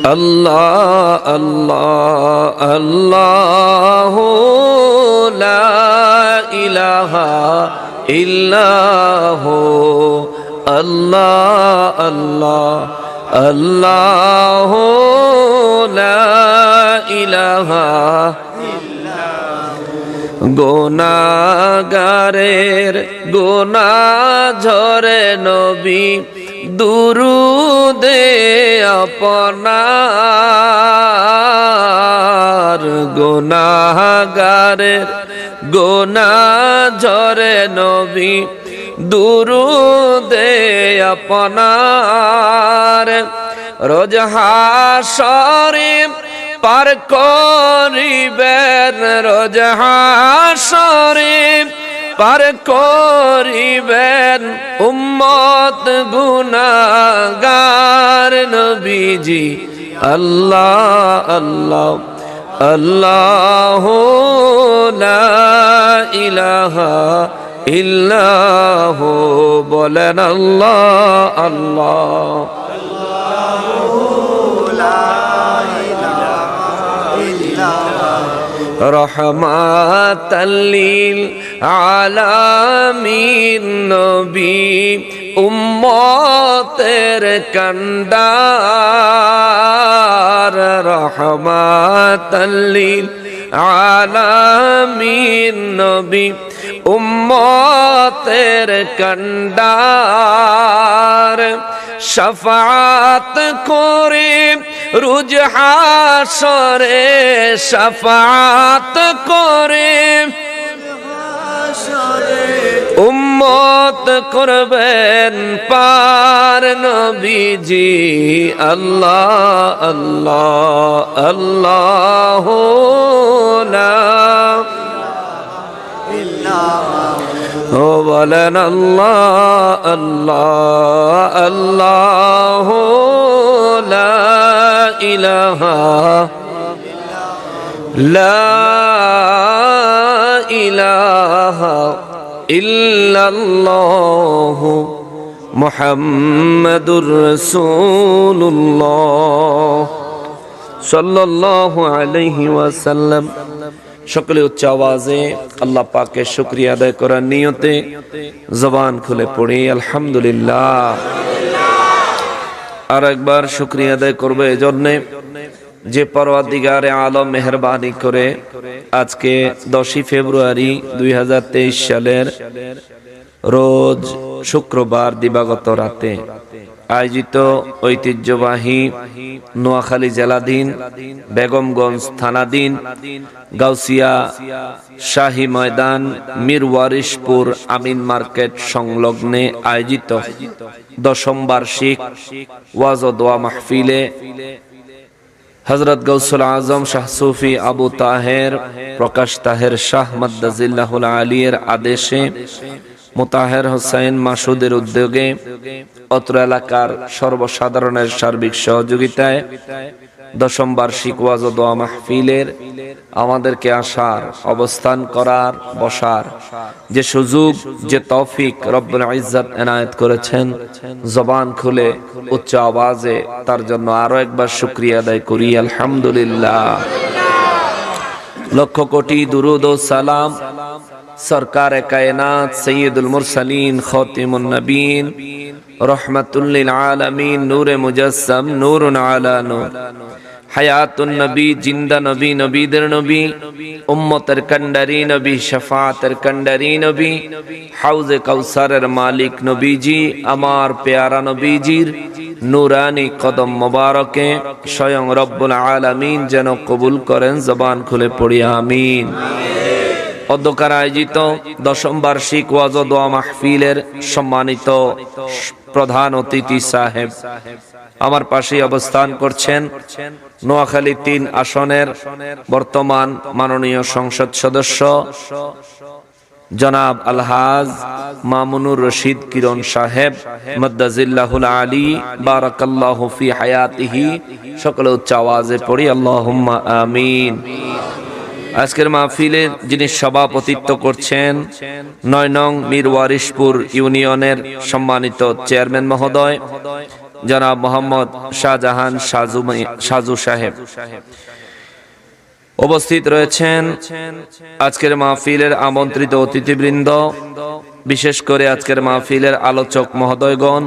আল্লাহ আল্লাহ আল্লাহ লা ইলাহা ইল্লাহু আল্লাহ আল্লাহ আল্লাহ লা ইলাহা গুনাহগারের গুনাহ ঝরে নবী দুরুদে আপনার গুনাহগারের গুনাহ ঝরে নবী দুরুদে আপনার রোজ হাশরে পার করিবেন রোজ হাশরে পার করিবেন উম্মত গুনাহগার নবীজি আল্লাহ আল্লাহ আল্লাহ লা ইলাহা ইল্লাহু বলেন আল্লাহ আল্লাহ রহমাতাল লিল আলামিন নবী উম্মতের কান্ডার রহমাতাল লিল আলামিন নবী উম্মতের কান্ডার শফাআত করে রোজ হাশরে শফাআত করে উম্মত করবেন পার নবীজি আল্লাহ আল্লাহ আল্লাহ লা ও বলেন আল্লাহ আল্লাহ আল্লাহ লা ইলাহা লা ইলাহা ইল্লাল্লাহ মুহাম্মাদুর রাসূলুল্লাহ সাল্লাল্লাহু আলাইহি ওয়াসাল্লাম। সকলে উচ্চ আওয়াজে আল্লাহ পাকের শুকরিয়া আদায় করার নিয়তে জবান খুলে পড়ি আলহামদুলিল্লাহ। আর একবার শুকরিয়া আদায় করবে এজন্য যে পরওয়ারদিগারে আলম মেহেরবানি করে আজকে 10 ফেব্রুয়ারি 2023 সালের রোজ শুক্রবার দিবাগত রাতে আয়োজিত ঐতিহ্যবাহী নোয়াখালী জেলাধীন বেগমগঞ্জ থানাধীন গাউসিয়া শাহী ময়দান মিরওয়ারিশপুর আমিন মার্কেট সংলগ্নে আয়োজিত 10ম বার্ষিক ওয়াজ ও দোয়া মাহফিলে হযরত গৌসুল আজম শাহ সুফি আবু তাহের প্রকাশ তাহের শাহ মাদ্দাজিল্লাহুল আলিয়ের আদেশে মুতাহের হোসেন মাসুদের উদ্যোগে অত্র এলাকার সর্বসাধারণের সার্বিক সহযোগিতায় 10ম বার্ষিক ওয়াজ ও দোয়া মাহফিলের আমাদেরকে আসার, অবস্থান করার, বসার যে সুযোগ, যে তৌফিক রব্বুল ইজ্জত এনায়েত করেছেন, জবান খুলে উচ্চ আওয়াজে তার জন্য আরো একবার শুকরিয়া আদায় করি আলহামদুলিল্লাহ। লক্ষ কোটি দুরুদ ও সালাম সরকার কায়নাত সৈয়দুল মুরসালিন খাতিমুন নবীন রহমাতুল লিল আলামিন নূরে মুজাসসাম নূরুন আলা নূর হায়াতুন নবী জিন্দা নবী নবীদের নবী উম্মতের কান্ডারি নবী শাফাআতের কান্ডারি নবী হাউজে কাউসারের মালিক নবীজি আমার পেয়ারা নবীজির নূরানি কদম মোবারকে স্বয়ং রব্বুল আলামিন যেন কবুল করেন। জবান খুলে পড়ি আমিন। অধ্যকার আয়োজিত 10ম বার্ষিক ওয়াজ ও দোয়া মাহফিলের সম্মানিত প্রধান অতিথি সাহেব আমার পাশে অবস্থান করছেন নোয়াখালী 3 আসনের বর্তমান মাননীয় সংসদ সদস্য জনাব আলহাজ মামুনুর রশিদ কিরণ সাহেব মাদ্দাজিল্লাহুল আলী বারাকাল্লাহু ফি হায়াতিহি। সকলে উচ্চ আওয়াজে পড়ি আল্লাহুম্মা আমিন। আজকের মাহফিলের যিনি সভাপতিত্ব করছেন 9 নং মিরওয়ারিশপুর ইউনিয়নের সম্মানিত চেয়ারম্যান মহোদয় জনাব মোহাম্মদ শাহজাহান সাজু সাহেব উপস্থিত রয়েছেন। আজকের মাহফিলের আমন্ত্রিত অতিথিবৃন্দ, বিশেষ করে আজকের মাহফিলের আলোচক মহোদয়গণ,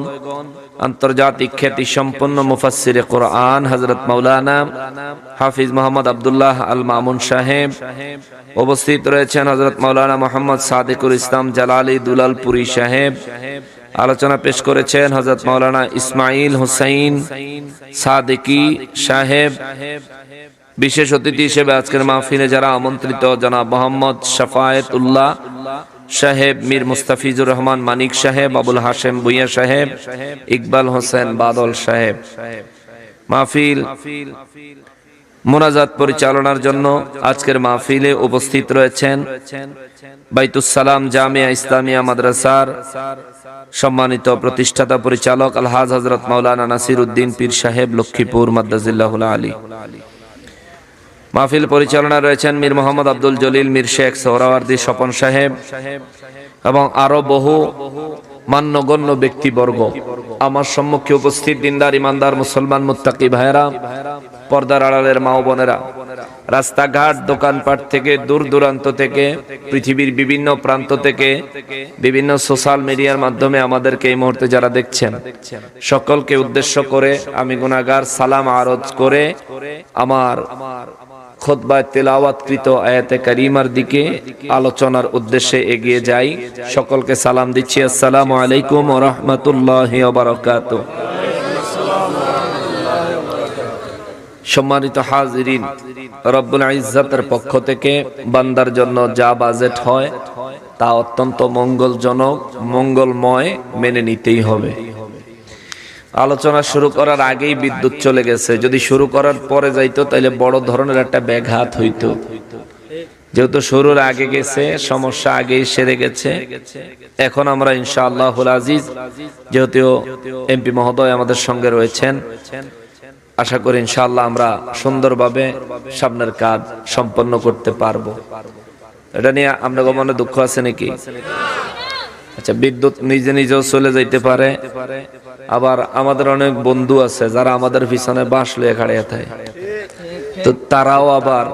আন্তর্জাতিক খ্যাতি সম্পন্ন মুফাসসিরে কোরআন হযরত মাওলানা হাফিজ মোহাম্মদ আব্দুল্লাহ আল মামুন সাহেব, উপস্থিত রয়েছেন হযরত মাওলানা মোহাম্মদ সাদিকুল ইসলাম জালালি দুলালপুরি সাহেব, আলোচনা পেশ করেছেন হযরত মাওলানা ইসমাইল হুসাইন সাদিকি সাহেব। বিশেষ অতিথি হিসেবে আজকের মাহফিলে যারা আমন্ত্রিত, জনাব মোহাম্মদ শাফায়েতুল্লাহ সাহেব, মীর মুস্তাফিজুর রহমান মানিক সাহেব, আবুল হাশেম ভুইয়া সাহেব, ইকবাল হোসেন বাদল সাহেব। মাহফিল মোনাজাত পরিচালনার জন্য আজকের মাহফিলে উপস্থিত রয়েছেন বাইতুস সালাম জামিয়া ইসলামিয়া মাদ্রাসার সম্মানিত প্রতিষ্ঠাতা পরিচালক আলহাজ হযরত মাওলানা নাসির উদ্দিন পীর সাহেব লক্ষ্মীপুর মাদ্দাজিল্লাহুল আলী। মাহফিল পরিচালনা রয়েছেন মীর মোহাম্মদ আব্দুল জলিল, মীর শেখ সোহরাওয়ার্দী স্বপন সাহেব এবং আরো বহু মান্যগণ্য ব্যক্তিবর্গ। আমার সম্মুখে উপস্থিত দিনদার ইমানদার মুসলমান মুত্তাকি ভাইরা, পর্দার আড়ালের মা ও বোনেরা, রাস্তাঘাট দোকানপাট থেকে দূর দূরান্ত থেকে, পৃথিবীর বিভিন্ন প্রান্ত থেকে, বিভিন্ন সোশ্যাল মিডিয়ার মাধ্যমে আমাদেরকে এই মুহূর্তে যারা দেখছেন, সকলকে উদ্দেশ্য করে আমি গুনাহগার সালাম আরজ করে আমার খুতবায় তেলাওয়াতকৃত আয়াতে কারিমার দিকে আলোচনার উদ্দেশ্যে এগিয়ে যাই। সকলকে সালাম দিচ্ছি, আসসালামু আলাইকুম ওয়া রাহমাতুল্লাহি ওয়া বারাকাতুহু। সম্মানিত হাজিরিন, রব্বুল ইজ্জতের পক্ষ থেকে বান্দার জন্য যা বাজেট হয় তা অত্যন্ত মঙ্গলজনক, মঙ্গলময়, মেনে নিতেই হবে। আলোচনা শুরু করার আগেই বিদ্যুৎ চলে গেছে, যদি শুরু করার পরে যাইতো তাহলে বড় ধরনের একটা ব্যাঘাত হইতো। যেহেতু শুরুর আগে গেছে, সমস্যা আগেই সেরে গেছে। এখন আমরা ইনশাআল্লাহুল আজিজ, যেহেতু এমপি মহোদয় আমাদের সঙ্গে রয়েছেন, আশা করি ইনশাআল্লাহ আমরা সুন্দরভাবে সামনের কাজ সম্পন্ন করতে পারবো। এটা নিয়ে আপনাদের মনে দুঃখ আছে নাকি? আচ্ছা, বিদ্যুৎ নিজে নিজেও চলে যাইতে পারে, আবার আমাদের অনেক বন্ধু আছে যারা আমাদের পিছনে বাঁশ লয়ে খাড়িয়ে থাকে, তো তারাও আবার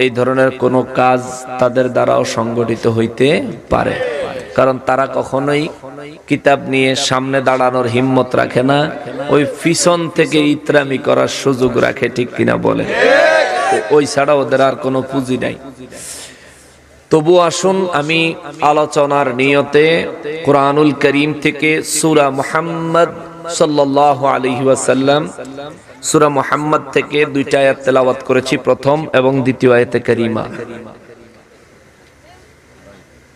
এই ধরনের কোনো কাজ তাদের দ্বারাও সংগঠিত হইতে পারে, কারণ তারা কখনোই কিতাব নিয়ে সামনে দাঁড়ানোর হিম্মত রাখে না, ওই পিছন থেকে ইতরামি করার সুযোগ রাখে, ঠিক কিনা বলে? ওই ছাড়া ওদের আর কোনো পুঁজি নাই। তবু আসুন আমি আলোচনার নিয়তে কুরআনুল কারীম থেকে সূরা মুহাম্মদ সাল্লাল্লাহু আলাইহি ওয়াসাল্লাম, সূরা মুহাম্মদ থেকে দুইটা আয়াত তেলাওয়াত করেছি, প্রথম এবং দ্বিতীয় আয়াতে কারীমা।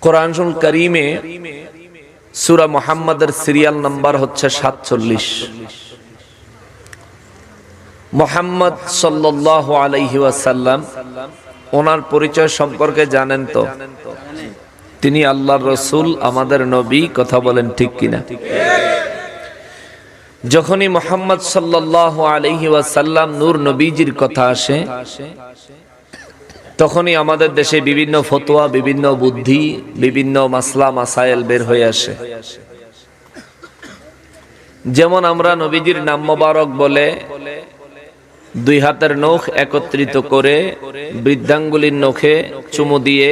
কুরআনুল কারীমে সূরা মুহাম্মাদের সিরিয়াল নাম্বার হচ্ছে 47। মুহাম্মদ সাল্লাল্লাহু আলাইহি ওয়াসাল্লাম, ওনার পরিচয় সম্পর্কে জানেন তো? তিনি আল্লাহর রাসূল, আমাদের নবী। কথা বলেন ঠিক কিনা? যখনই মুহাম্মদ সাল্লাল্লাহু আলাইহি ওয়াসাল্লাম নূর নবীজির কথা আসে, তখনই আমাদের দেশে বিভিন্ন ফতোয়া, বিভিন্ন বুদ্ধি, বিভিন্ন মাসলা মাসাইল বের হয়ে আসে। যেমন আমরা নবীজির নাম মোবারক বলে দুই হাতের নখ একত্রিত করে বৃদ্ধাঙ্গুলির নখে চুমু দিয়ে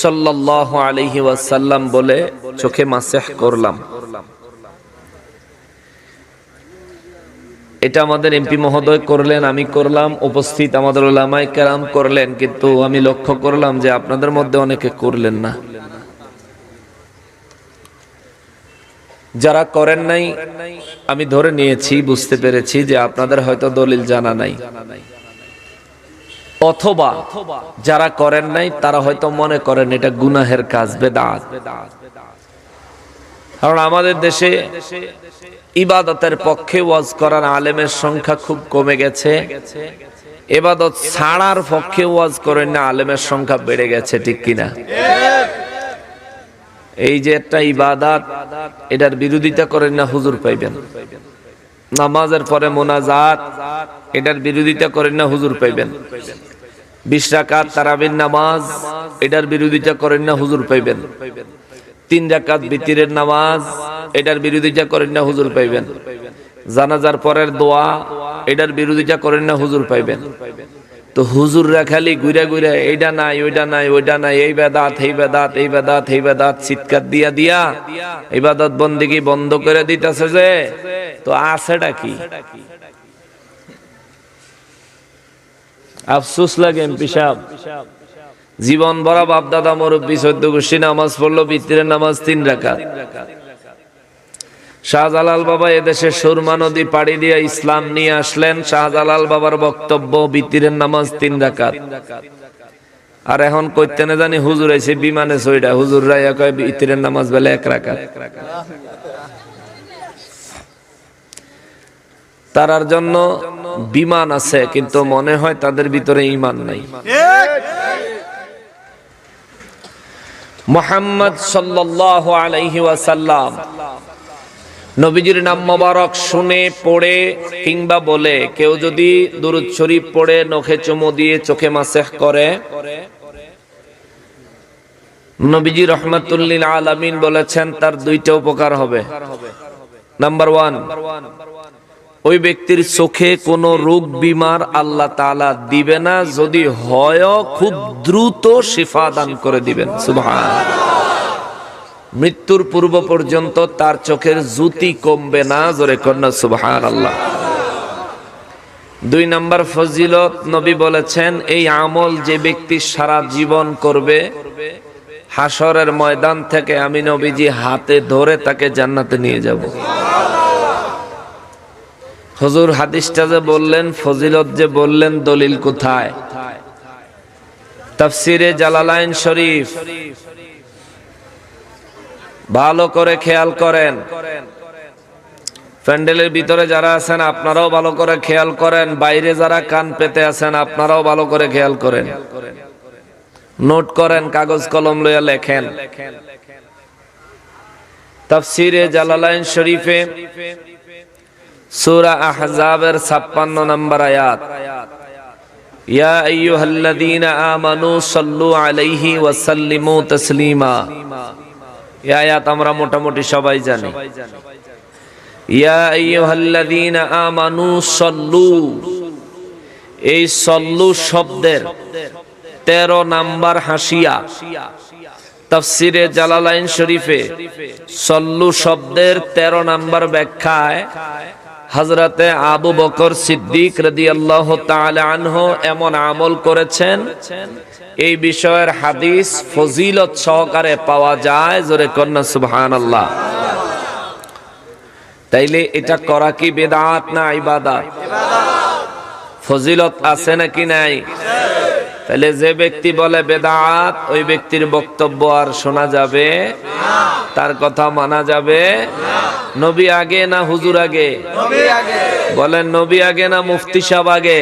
সাল্লাল্লাহু আলাইহি ওয়াসাল্লাম বলে চোখে মাসেহ করলাম। এটা আমাদের এমপি মহোদয় করলেন, আমি করলাম, উপস্থিত আমাদের উলামায়ে কেরাম করলেন, কিন্তু আমি লক্ষ্য করলাম যে আপনাদের মধ্যে অনেকে করলেন না। যারা করেন নাই আমি ধরে নিয়েছি, বুঝতে পেরেছি যে আপনাদের হয়তো দলিল জানা নাই, অথবা যারা করেন নাই তারা হয়তো মনে করেন এটা গুনাহের কাজ, বেদাত। কারণ আমাদের দেশে ইবাদতের পক্ষে ওয়াজ করার আলেমের সংখ্যা খুব কমে গেছে, ইবাদত ছাড়ার পক্ষে ওয়াজ করেন না আলেমের সংখ্যা বেড়ে গেছে, ঠিক কিনা? এই যে একটা ইবাদত, এটার বিরোধিতা করেন না হুজুর পাইবেন। নামাজের পরে মোনাজাত, এটার বিরোধিতা করেন না হুজুর পাইবেন। 20 রাকাত তারাবির নামাজ, এটার বিরোধিতা করেন না হুজুর পাইবেন। 3 রাকাত বিতিরের নামাজ, এটার বিরোধিতা করেন না হুজুর পাইবেন। জানাজার পরের দোয়া, এটার বিরোধিতা করেন না, হুজুর পাইবেন। তো হুজুররা খালি ঘুরে ঘুরে এইটা নাই ওইটা নাই ওইটা নাই, এই বেদাত এই বেদাত এই বেদাত এই বেদাত চিৎকার দিয়া দিয়া ইবাদত বন্দেগী বন্ধ করে দিতেছে। যে তো আছেটা কি? আফসোস লাগে এমপি সাহেব, জীবন ভরা বাপ দাদা মুরব্বী 14 গোষ্ঠী নামাজ পড়লো, বিতিরের নামাজ 3 রাকাত। শাহজালাল বাবা এদেশে সুরমা নদী পাড়ি দিয়ে ইসলাম নিয়ে আসলেন। শাহজালাল বাবার বক্তব্য বিতিরের নামাজ 3 রাকাত। আর এখন কইতে না জানি হুজুর আইছে বিমানে 6টা, হুজুররা কয় বিতিরের নামাজ বেলা 1 রাকাত। তারার জন্য বিমান আছে, কিন্তু মনে হয় তাদের ভিতরে ঈমান নাই। মুহাম্মদ সাল্লাল্লাহু আলাইহি ওয়াসাল্লাম নবীজির নাম মোবারক শুনে পড়ে কিংবা বলে কেউ যদি দুরূদ শরীফ পড়ে নখে চুমু দিয়ে চোখে মাসেহ করে, নবীজি রাহমাতুল লিল আলামিন বলেছেন তার 2টা উপকার হবে। নাম্বার 1, ওই ব্যক্তির চোখে কোনো রোগ বিমার আল্লাহ তাআলা দিবে না, যদি হয় খুব দ্রুত শিফা দান করে দিবেন। সুবহানাল্লাহ। মৃত্যুর পূর্ব পর্যন্ত তার চোখের জ্যোতি কমবে না, জোরে কন্যা সুবহানাল্লাহ। 2 নাম্বার ফজিলত, নবী বলেছেন এই আমল যে ব্যক্তি সারা জীবন করবে, হাসরের ময়দান থেকে আমি নবীজি হাতে ধরে তাকে জান্নাতে নিয়ে যাব। হুজুর হাদিসটা যে বললেন, ফজিলত যে বললেন, দলিল কোথায়? তাফসিরে জালালাইন শরীফ ভালো করে খেয়াল করেন। প্যান্ডেলের ভিতরে যারা আছেন আপনারাও ভালো করে খেয়াল করেন, বাইরে যারা কান পেতে আছেন আপনারাও ভালো করে খেয়াল করেন, নোট করেন, কাগজ কলম লইয়া লেখেন। তাফসিরে জালালাইন শরীফে সূরা আহজাবের 56 নম্বর আয়াত, ইয়া আইয়ুহাল্লাযীনা আমানু সাল্লু আলাইহি ওয়া সাল্লিমু তাসলিমা। এই আয়াত আমরা মোটামুটি সবাই জানি। ইয়া আইয়ুহাল্লাযীনা আমানু সাল্লু, এই সাল্লু শব্দের 13 নাম্বার হাসিয়া। তাফসিরে জালালাইন শরীফে সাল্লু শব্দের 13 নাম্বার ব্যাখ্যায় হযরতে আবু বকর সিদ্দিক রাদিয়াল্লাহু তাআলা আনহু এমন আমল করেছেন, এই বিষয়ের হাদিস ফজিলত সহকারে পাওয়া যায়, জোরে কন্যা সুবহানাল্লাহ। তাইলে এটা করা কি বিদআত না ইবাদত? ফজিলত আছে নাকি নাই? তাহলে যে ব্যক্তি বলে বেদাত, ওই ব্যক্তির বক্তব্য আর শোনা যাবে না, তার কথা মানা যাবে না। নবী আগে না হুজুর আগে? নবী আগে। বলেন নবী আগে না মুফতি সাহেব আগে?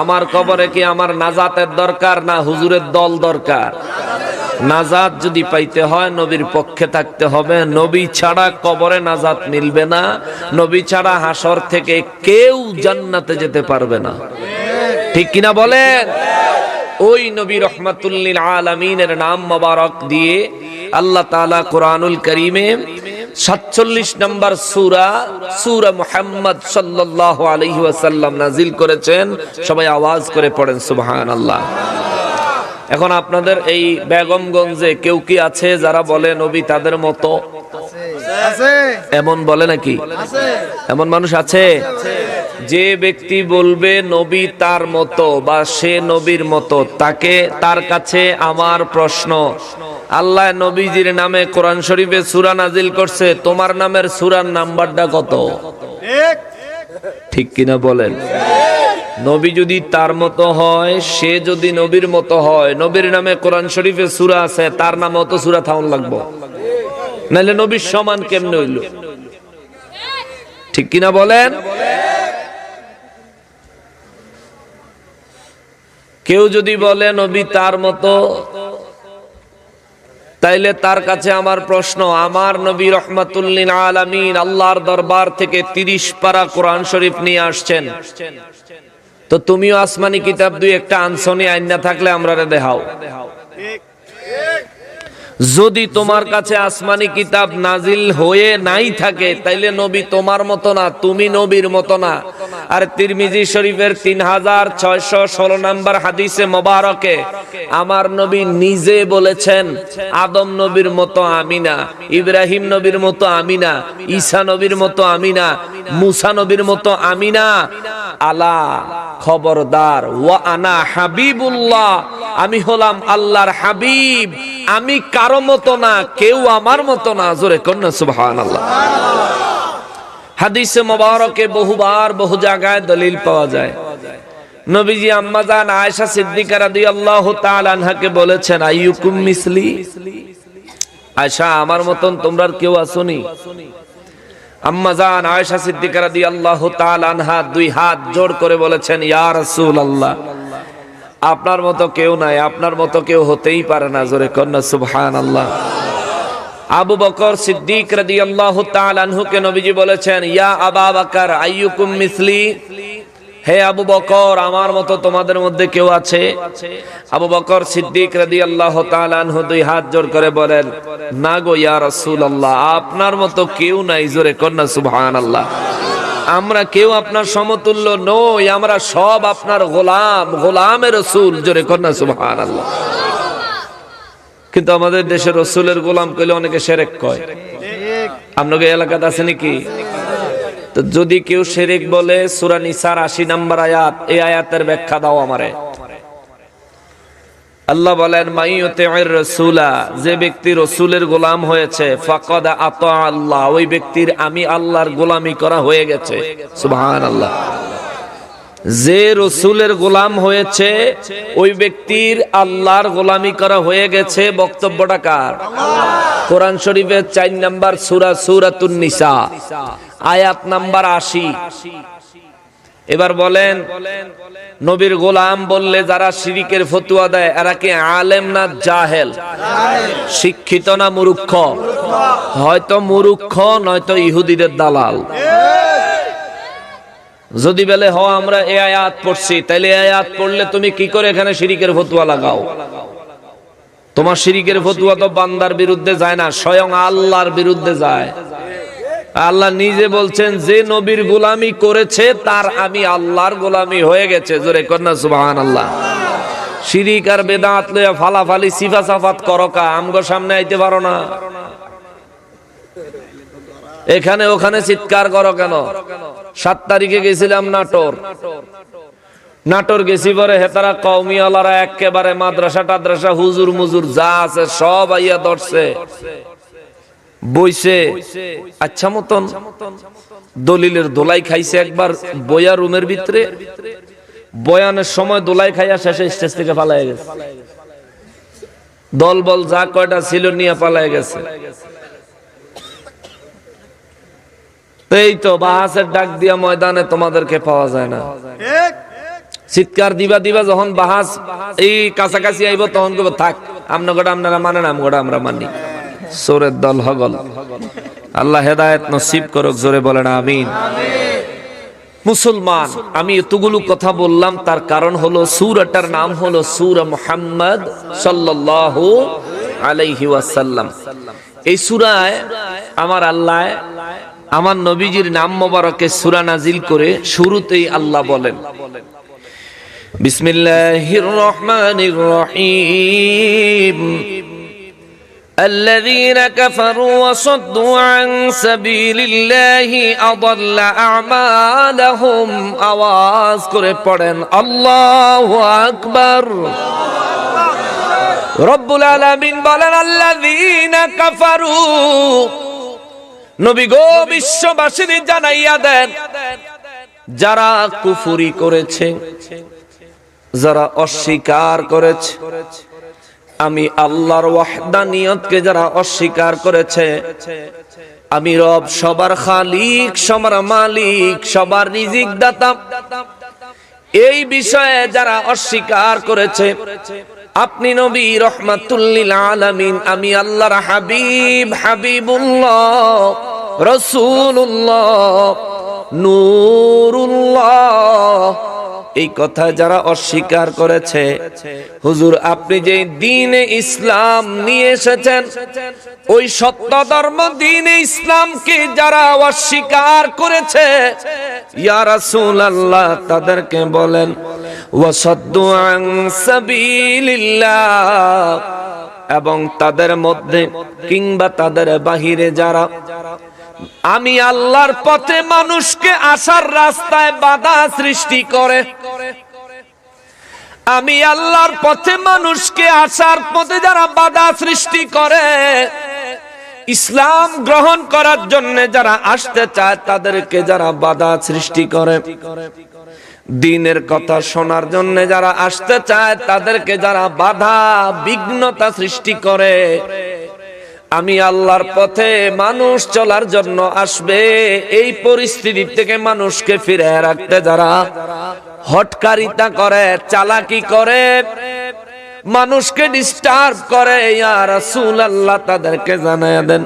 আমার কবরে কি আমার নাজাতের দরকার না হুজুরের দল দরকার? নাজাত যদি পাইতে হয় নবীর পক্ষে থাকতে হবে। নবী ছাড়া কবরে নাজাত মিলবে না, নবী ছাড়া হাসর থেকে কেউ জান্নাতে যেতে পারবে না। ঠিক কিনা বলেন? ওই নবী রাহমাতুল লিল আলামিনের নাম মোবারক দিয়ে আল্লাহ তাআলা কোরআনুল কারীমে 47 নম্বর সূরা মুহাম্মদ সাল্লাল্লাহু আলাইহি ওয়াসাল্লাম নাজিল করেছেন। সবাই আওয়াজ করে পড়েন সুবহানাল্লাহ। এখন আপনাদের এই বেগমগঞ্জে কেউ কি আছে যারা বলে নবী তাদের মতো? আছে। এমন বলে নাকি? আছে। এমন মানুষ আছে? যে ব্যক্তি বলবে নবী তার মতো বা সে নবীর মতো, তার কাছে আমার প্রশ্ন, আল্লাহ নবীজির নামে কোরআন শরীফে সূরা নাজিল করছে, তোমার নামের সূরার নাম্বারটা কত? ঠিক কিনা বলেন? নবী যদি তার মতো হয়, সে যদি নবীর মতো হয়, নবীর নামে কোরআন শরীফে সূরা আছে, তার নামে তো সূরা থাউন লাগবে, নাইলে নবীর সমান কেমনে হইল? ঠিক কিনা বলেন? কেউ যদি বলে নবী তার মতো, তাইলে তার কাছে আমার প্রশ্ন, আমার নবী রাহমাতুল লিল আলামিন আল্লাহর দরবার থেকে 30 পারা কোরআন শরীফ নিয়ে আসছেন, তো তুমিও আসমানি কিতাব দুই একটা আনসনি আইনা থাকলে আমরারে দেখাও। যদি তোমার কাছে আসমানি কিতাব নাজিল হয়ে নাই থাকে তাইলে নবী তোমার মতো না, তুমি নবীর মতো না। আর তিরমিজি শরীফের 3616 নম্বর হাদিসে মোবারকে আমার নবী নিজে বলেছেন, আদম নবীর মতো আমি না, ইব্রাহিম নবীর মতো আমি না, ঈসা নবীর মতো আমি না, মুসা নবীর মতো আমি না। আলা খবরদার, ওয়া আনা হাবিবুল্লাহ, আমি হলাম আল্লাহর হাবিব, আমি কারো মতো না, কেউ আমার মতো না। জোরে কন্যা সুবহানাল্লাহ। হাদিসে মোবারকে বহুবার বহু জায়গায় দলিল পাওয়া যায়। নবীজি আম্মা জান আয়েশা সিদ্দিকা রাদিয়াল্লাহু তাআলা আনহাকে বলেছেন, আইয়ুকুম মিসলি, আয়েশা আমার মতন তোমরা কেউ আসোনি? আম্মা জান আয়েশা সিদ্দিকা রাদিয়াল্লাহু তাআলা আনহা দুই হাত জোড় করে বলেছেন, ইয়া রাসূলুল্লাহ, আপনার মতো কেউ নাই, আপনার মতো কেউ হতেই পারে না। জোরে কন্যা সুবহানাল্লাহ। আবু বকর সিদ্দিক রাদিয়াল্লাহু তাআলা আনহুকে নবীজি বলেছেন, ইয়া আবা বকর আইয়ুকুম মিসলি, হে আবু বকর আমার মতো তোমাদের মধ্যে কেউ আছে? আবু বকর সিদ্দিক রাদিয়াল্লাহু তাআলা আনহু দুই হাত জোড় করে বলেন, না গো ইয়া রাসূলুল্লাহ, আপনার মতো কেউ নাই। জোরে কন্যা সুবহানাল্লাহ। আমরা কেউ আপনার সমতুল্য নই, আমরা সব আপনার গোলাম, গোলামে রাসূল। জোরে কন্যা সুবহানাল্লাহ। কিন্তু আমাদের দেশের রাসূলের গোলাম কইলে অনেকে শিরক কয়। আপনাদের এলাকাতে আছে নাকি? তো যদি কেউ শিরক বলে, সূরা নিসার 80 নম্বর আয়াত, এই আয়াতের ব্যাখ্যা দাও আমারে। আল্লাহ বলেন, মাইয়ুতির রাসূলা, যে ব্যক্তি রাসূলের গোলাম হয়েছে, ফাকাদ আতা আল্লাহ, ওই ব্যক্তির আমি আল্লাহর গোলামি করা হয়ে গেছে। সুবহানাল্লাহ। যে রাসূলের গোলাম হয়েছে ওই ব্যক্তির আল্লাহর গোলামি করা হয়ে গেছে। বক্তব্যটা কার? কোরআন শরীফের 4 নম্বর সূরা, সূরাতুন নিসা, আয়াত নাম্বার 80। এবার বলেন, নবীর গোলাম বললে যারা শিরকের ফতোয়া দেয় এরা কি আলেম না জাহেল? শিক্ষিত না মূর্খ? হয়তো মূর্খ, নয়তো ইহুদিদের দালাল। যদি বলে হ আমরা এই আয়াত পড়ছি, তাইলে এই আয়াত পড়লে তুমি কি করে এখানে শিরকের ফতোয়া লাগাও? তোমার শিরকের ফতোয়া তো বান্দার বিরুদ্ধে যায় না, স্বয়ং আল্লাহর বিরুদ্ধে যায়। আল্লাহ নিজে বলছেন, যে নবীর গোলামি করেছে তার আমি আল্লাহর গোলামি হয়ে গেছে। জোরে কন্যা সুবহানাল্লাহ। শিরিক আর বেদাত লইয়া ফালাফালি সিফা সাফাত করো কা? আমগো সামনে আইতে পারো না, এখানে ওখানে চিৎকার করো কেন? 7 তারিখে গেছিলাম নাটোর গেছি, পরে হেতারা কওমিয়ালারা একেবারে মাদ্রাসা টাদ্রাসা হুজুর মুজুর যা আছে সব আইয়া ধরছে, বইছে আচ্ছা মতন দলিলের দোলাই খাইছে। একবার বয়া রুমের ভিতরে বয়ানের সময় দোলাই খাইয়া শেষে স্টেজ থেকে পালায় গেছে। দল বল যা কয়টা ছিল নিয়ে পালায় গেছে। এই তো বাহাসের ডাক দিয়া ময়দানে তোমাদেরকে পাওয়া যায় না। চিৎকার দিবা দিবা, যখন বাহাস এই কাছাকাছি আইব তখন কইব থাক, আপনারা মানেন, আমরা মানি। সূরের দল হগল। আল্লাহ হেদায়েত নসিব করুক। জোরে বলেন আমিন। মুসলমান, আমি এতগুলো কথা বললাম তার কারণ হলো সূরাটার নাম হলো সূরা মুহাম্মদ সাল্লাল্লাহু আলাইহি ওয়াসাল্লাম। এই সূরায় আমার আল্লাহ আমার নবীজির নাম মোবারকে সূরা নাজিল করে শুরুতেই আল্লাহ বলেন, বিসমিল্লাহির রহমানির রহিম, الذين كفروا وصدوا عن سبيل الله أضل أعمالهم। আওয়াজ করে পড়েন আল্লাহু আকবার। রব্বুল আলামিন বলেন, আল্লাযীনা কাফারু, নবী গো বিশ্ববাসীর জানাইয়া দেন, যারা কুফরি করেছে, যারা অস্বীকার করেছে, আমি আল্লাহর ওয়াহদানিয়তকে যারা অস্বীকার করেছে, আমি রব সবার খালিক, সবার মালিক, সবার রিজিক দাতা, এই বিষয়ে যারা অস্বীকার করেছে, আপনি নবী রহমাতুল লিল আলামিন, আমি আল্লাহর হাবিব, হাবিবুল্লাহ, রাসূলুল্লাহ, নূরুল্লাহ, এই কথা যারা অস্বীকার করেছে, হুজুর আপনি যে দ্বীনে ইসলাম নিয়ে এসেছেন, ওই সত্য ধর্ম দ্বীনে ইসলামকে যারা অস্বীকার করেছে, ইয়া রাসূলুল্লাহ তাদেরকে বলেন ওয়াসাদ্দু আন সাবিলিল্লাহ, এবং তাদের মধ্যে কিংবা তাদের বাহিরে যারা আমি আল্লাহর পথে মানুষকে আসার রাস্তায় বাধা সৃষ্টি করে, আমি আল্লাহর পথে মানুষকে আসার পথে যারা বাধা সৃষ্টি করে, ইসলাম গ্রহণ করার জন্য যারা আসতে চায় তাদেরকে যারা বাধা সৃষ্টি করে, দ্বীনের কথা শোনার জন্য যারা আসতে চায় তাদেরকে যারা বাধা বিঘ্নতা সৃষ্টি করে, আমি আল্লাহর পথে মানুষ চলার জন্য আসবে এই পরিস্থিতি থেকে মানুষকে ফিরে রাখতে যারা হটকারিতা করে, চালাকি করে, মানুষকে ডিস্টার্ব করে, ইয়া রাসূলুল্লাহ তাদেরকে জানায়া দেন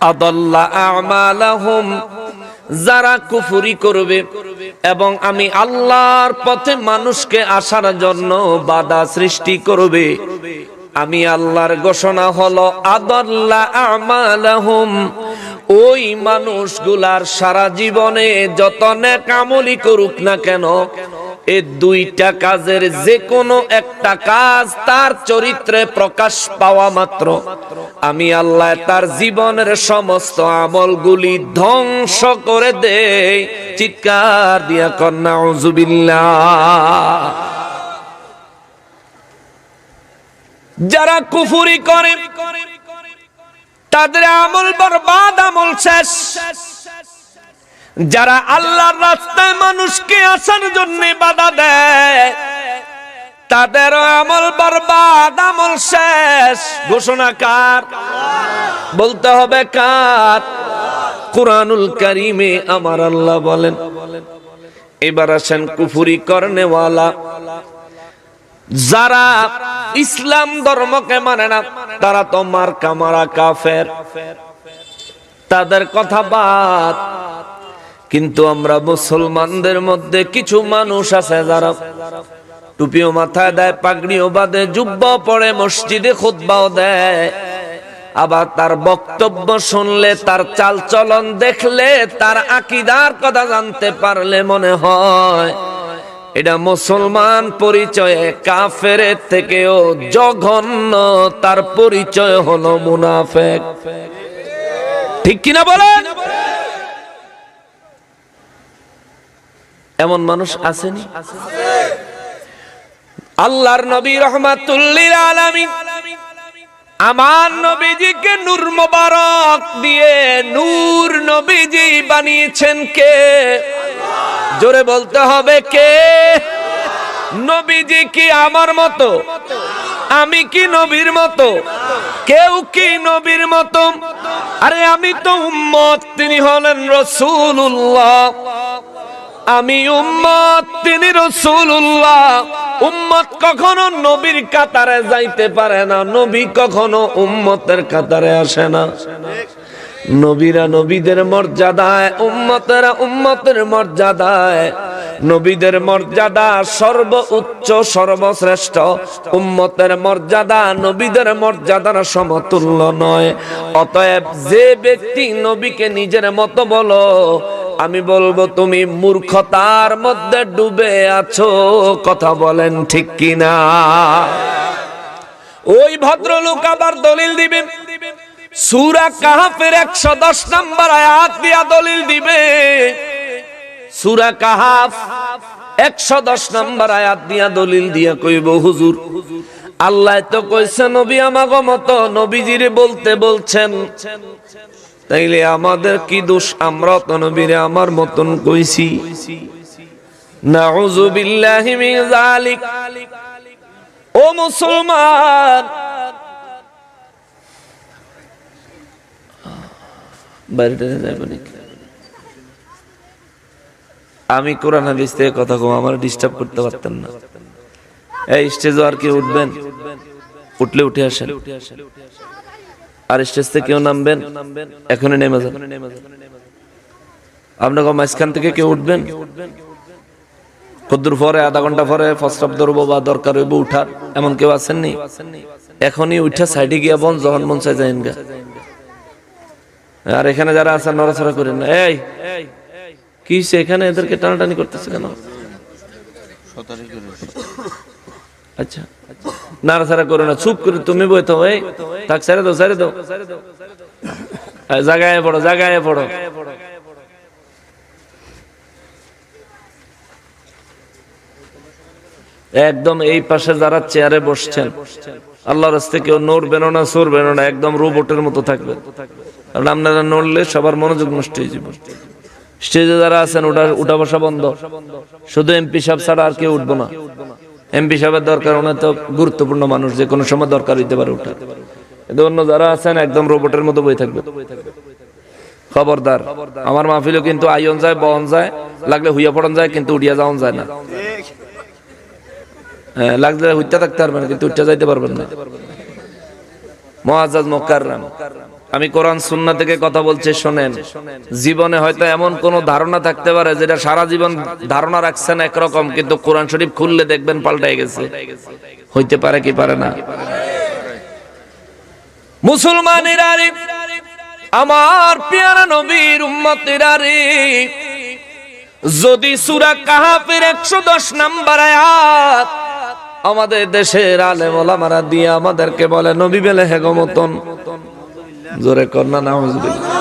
আদাল্লা আমালাহুম, যারা কুফরি করবে এবং আমি আল্লাহর পথে মানুষকে আসার জন্য বাধা সৃষ্টি করবে, আমি আল্লাহর ঘোষণা হলো আদাল্লা আমালাহুম, ওই মানুষগুলার সারা জীবনে যত নেক আমলই করুক না কেন, এই দুইটা কাজের যে কোনো একটা কাজ তার চরিত্রে প্রকাশ পাওয়া মাত্র আমি আল্লাহ তার জীবনের সমস্ত আমলগুলি ধ্বংস করে দেই। চিৎকার দিয়া কর নাউযুবিল্লাহ। যারা কুফরি করে তাদের আমল বরবাদ, আমল শেষ। যারা আল্লাহর রাস্তায় মানুষকে আসার জন্য বাধা দেয় তাদের আমল বরবাদ, আমল শেষ। ঘোষণা কার? বলতে হবে কার? কুরআনুল কারীমে আমার আল্লাহ বলেন। এবার আসেন কুফরি করনেওয়ালা, যারা ইসলাম ধর্মকে মানে না, তারা তো মার্কা মারা কাফের, তাদের কথা বাদ। কিন্তু আমরা মুসলমানদের মধ্যে কিছু মানুষ আছে যারা টুপিও মাথায় দেয়, পাগড়িও বাঁধে, জুব্বা পরে, মসজিদে খুতবাও দেয়, আবার তার বক্তব্য শুনলে, তার চাল চলন দেখলে, তার আকীদার কথা জানতে পারলে মনে হয় এটা মুসলমান পরিচয়ে কাফেরের থেকেও জঘন্য, তার পরিচয় হলো মুনাফিক। ঠিক কিনা বলেন? এমন মানুষ আসেনি? আল্লাহর নবী রাহমাতুল লিল আলামিন আমার নবীজিকে নূর মোবারক দিয়ে নূর নবীজি বানিয়েছেন কে? জোরে বলতে হবে কে? নবীজি কি আমার মতো? আমি কি নবীর মতো? কেউ কি নবীর মতো? আরে আমি তো উম্মত, তিনি হলেন রাসূলুল্লাহ। আমি উম্মত, তিনি রাসূলুল্লাহ। উম্মত কখনো নবীর কাতারে যাইতে পারে না, নবী কখনো উম্মতের কাতারে আসে না। নবীরা নবীদের মর্যাদায়, উম্মতেরা উম্মতের মর্যাদায়। নবীদের মর্যাদা সর্বোচ্চ, সর্বশ্রেষ্ঠ। উম্মতের মর্যাদা নবীদের মর্যাদার সমতুল্য নয়। অতএব যে ব্যক্তি নবীকে নিজের মতো বলো, আমি বলবো তুমি মূর্খতার মধ্যে ডুবে আছো। কথা বলেন ঠিক কিনা? ওই ভদ্রলোক আবার দলিল দিবে, সূরা কাহফের 110 নম্বর আয়াত দিয়া দলিল দিবে। সূরা কাহফ 110 নম্বর আয়াত দিয়া দলিল দিয়া কইব, হুজুর আল্লাহ তো কইছে নবী আমাগো মতো, নবীজিরে বলতে বলছেন, তাইলে আমাদের কি দোষ? আমরা তো নবীরে আমার মতন কইছি। নাউযু বিল্লাহি মিন যালিক। ও মুসলমান, বাড়িতে যাবেন? আমি কোরআন হাদিস থেকে কথা কম, আমার ডিস্টার্ব করতে পারতেন না। এই স্টেজে আর কি উঠবেন? উঠলে উঠে আসেন। আর স্টেজ থেকে কেউ নামবেন? এখনই নেমে যান। আপনাকে মাঝখান থেকে কেউ উঠবেন? কদ্দুর পরে আধা ঘন্টা পরে প্রস্রাব ধরবো বা দরকার হইব উঠার, এমন কেউ আছেননি? এখনই উঠা সাইডে গিয়া বন যখন মন চাই যাইন গা। আর এখানে যারা আছেন নড়াচড়া করেন না। এই কি এখানে এদেরকে টানাটানি করতেছে কেন? আচ্ছা নাড়াচাড়া করো না, চুপ করে তুমি বই তো। এই থাক, ছেড়ে দাও ছেড়ে দাও, জায়গায় পড়ো জায়গায় পড়ো। একদম এই পাশে যারা চেয়ারে বসছেন, আল্লাহর রাস্তায় কেউ নড়বেন না, সরবেন না, একদম রোবটের মতো থাকবেন। কারণ আপনারা নড়লে সবার মনোযোগ নষ্ট হয়ে যাবে। স্টেজে যারা আছেন উঠা বসা বন্ধ, শুধু এমপি সাহেব ছাড়া আর কেউ উঠবো না। এমপি সাহেবের দরকার, ওনার তো গুরুত্বপূর্ণ মানুষ, যে কোনো সময় দরকার হইতে পারে উঠা। অন্য যারা আছেন একদম রোবটের মতো বই থাকবে। খবরদার, আমার মাহফিলও কিন্তু আইন যায়, বন যায়, লাগলে হুইয়া পড়ন যায়, কিন্তু উঠিয়া যাওয়া যায় না। হ্যাঁ, লাগলে হুইয়া থাকতে পারবেন, কিন্তু উঠিয়া যাইতে পারবেন না। মুআজ্জাজ মুকাররাম, আমি কোরআন সুন্নাহ থেকে কথা বলছি, শোনেন। জীবনে হয়তো এমন কোন ধারণা থাকতে পারে যেটা সারা জীবন ধারণা রাখছেন একরকম, কিন্তু কোরআন শরীফ খুললে দেখবেন পাল্টাই গেছে। হইতে পারে কি পারে না? মুসলমানেরা রে, আমার পেয়ারা নবীর উম্মতেরা রে, যদি সূরা কাহাফের 110 নম্বর আয়াত আমাদের দেশের আলেম ওলামারা দিয়ে আমাদেরকে বলে নবী বেলে হেগো মতন, জোরে কন্যা নাউজুবিল্লাহ।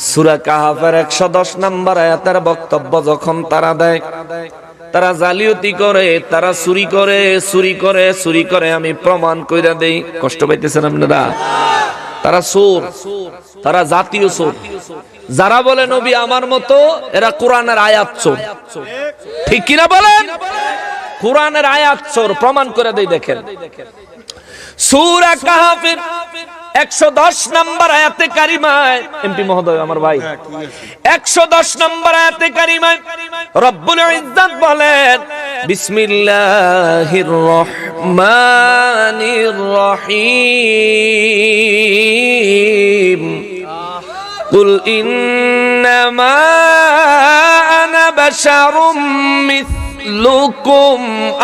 সূরা কাহাফের 110 নম্বর আয়াতের বক্তব্য যখন তারা দেয়, তারা জালিয়াতি করে, তারা চুরি করে, চুরি করে, চুরি করে, আমি প্রমাণ কইরা দেই। কষ্ট পাইতেছেন আপনারা? তারা চোর, তারা জাতীয় চোর। যারা বলে নবী আমার মতো, এরা কোরআনের আয়াত চোর। ঠিক কিনা বলেন? কোরআনের আয়াত চোর, প্রমাণ করে দেই। দেখেন সূরা কাহাফের 110 নম্বর আয়াতে কারিমায়, এমপি মহোদয় আমার ভাই, 110 নম্বর আয়াতে কারিমায় রব্বুল ইজ্জত বলেন, বিসমিল্লাহির রহমানির রহিম, কুল ইন্নামা আনা বাশারুম মিথলুকুম।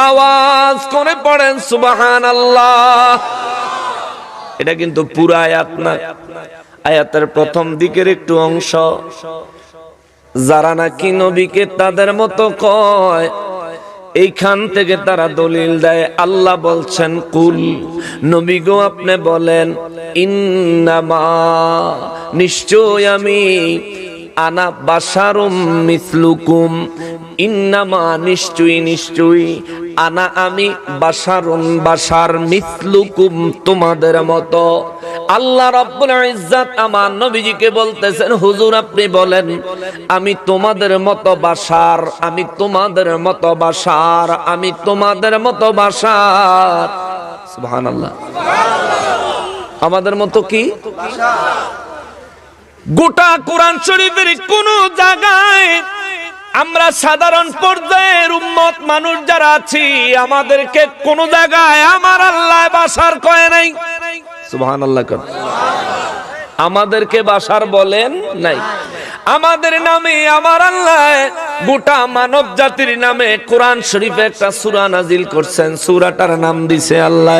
আওয়াজ করে পড়েন সুবহানাল্লাহ। এটা কিন্তু পুরো আয়াত না, আয়াতের প্রথম দিকের একটু অংশ। যারা নাকি নবীকে তাদের মতো কয়, এইখান থেকে তারা দলিল দেয়। আল্লাহ বলছেন, কুল, নবী গো আপনি বলেন, ইন্নামা, নিশ্চয় আমি, আনা বাশারুম মিথলুকুম, ইন্নামা নিশ্চয়ই, নিশ্চয়ই, আনা আমি, বাশারুন বাশার, মিথলুকুম তোমাদের মতো। আল্লাহ রাব্বুল ইজ্জত আমার নবীজিকে বলতেছেন, হুজুর আপনি বলেন আমি তোমাদের মতো বাশার, আমি তোমাদের মতো বাশার, আমি তোমাদের মতো বাশার। সুবহানাল্লাহ। আমাদের মতো কি? গোটা কোরআন শরীফের কোন জায়গায় আমরা সাধারণ পর্যায়ের উম্মত মানুষ যারা আছি, আমাদেরকে কোন জায়গায় আমার আল্লাহ বাশার কয় নাই। সুবহানাল্লাহ। আমাদেরকে বাশার বলেন নাই। আমাদের নামে আমার আল্লাহ গোটা মানব জাতির নামে কোরআন শরীফে একটা সূরা নাজিল করছেন। সূরাটার নাম দিছে আল্লাহ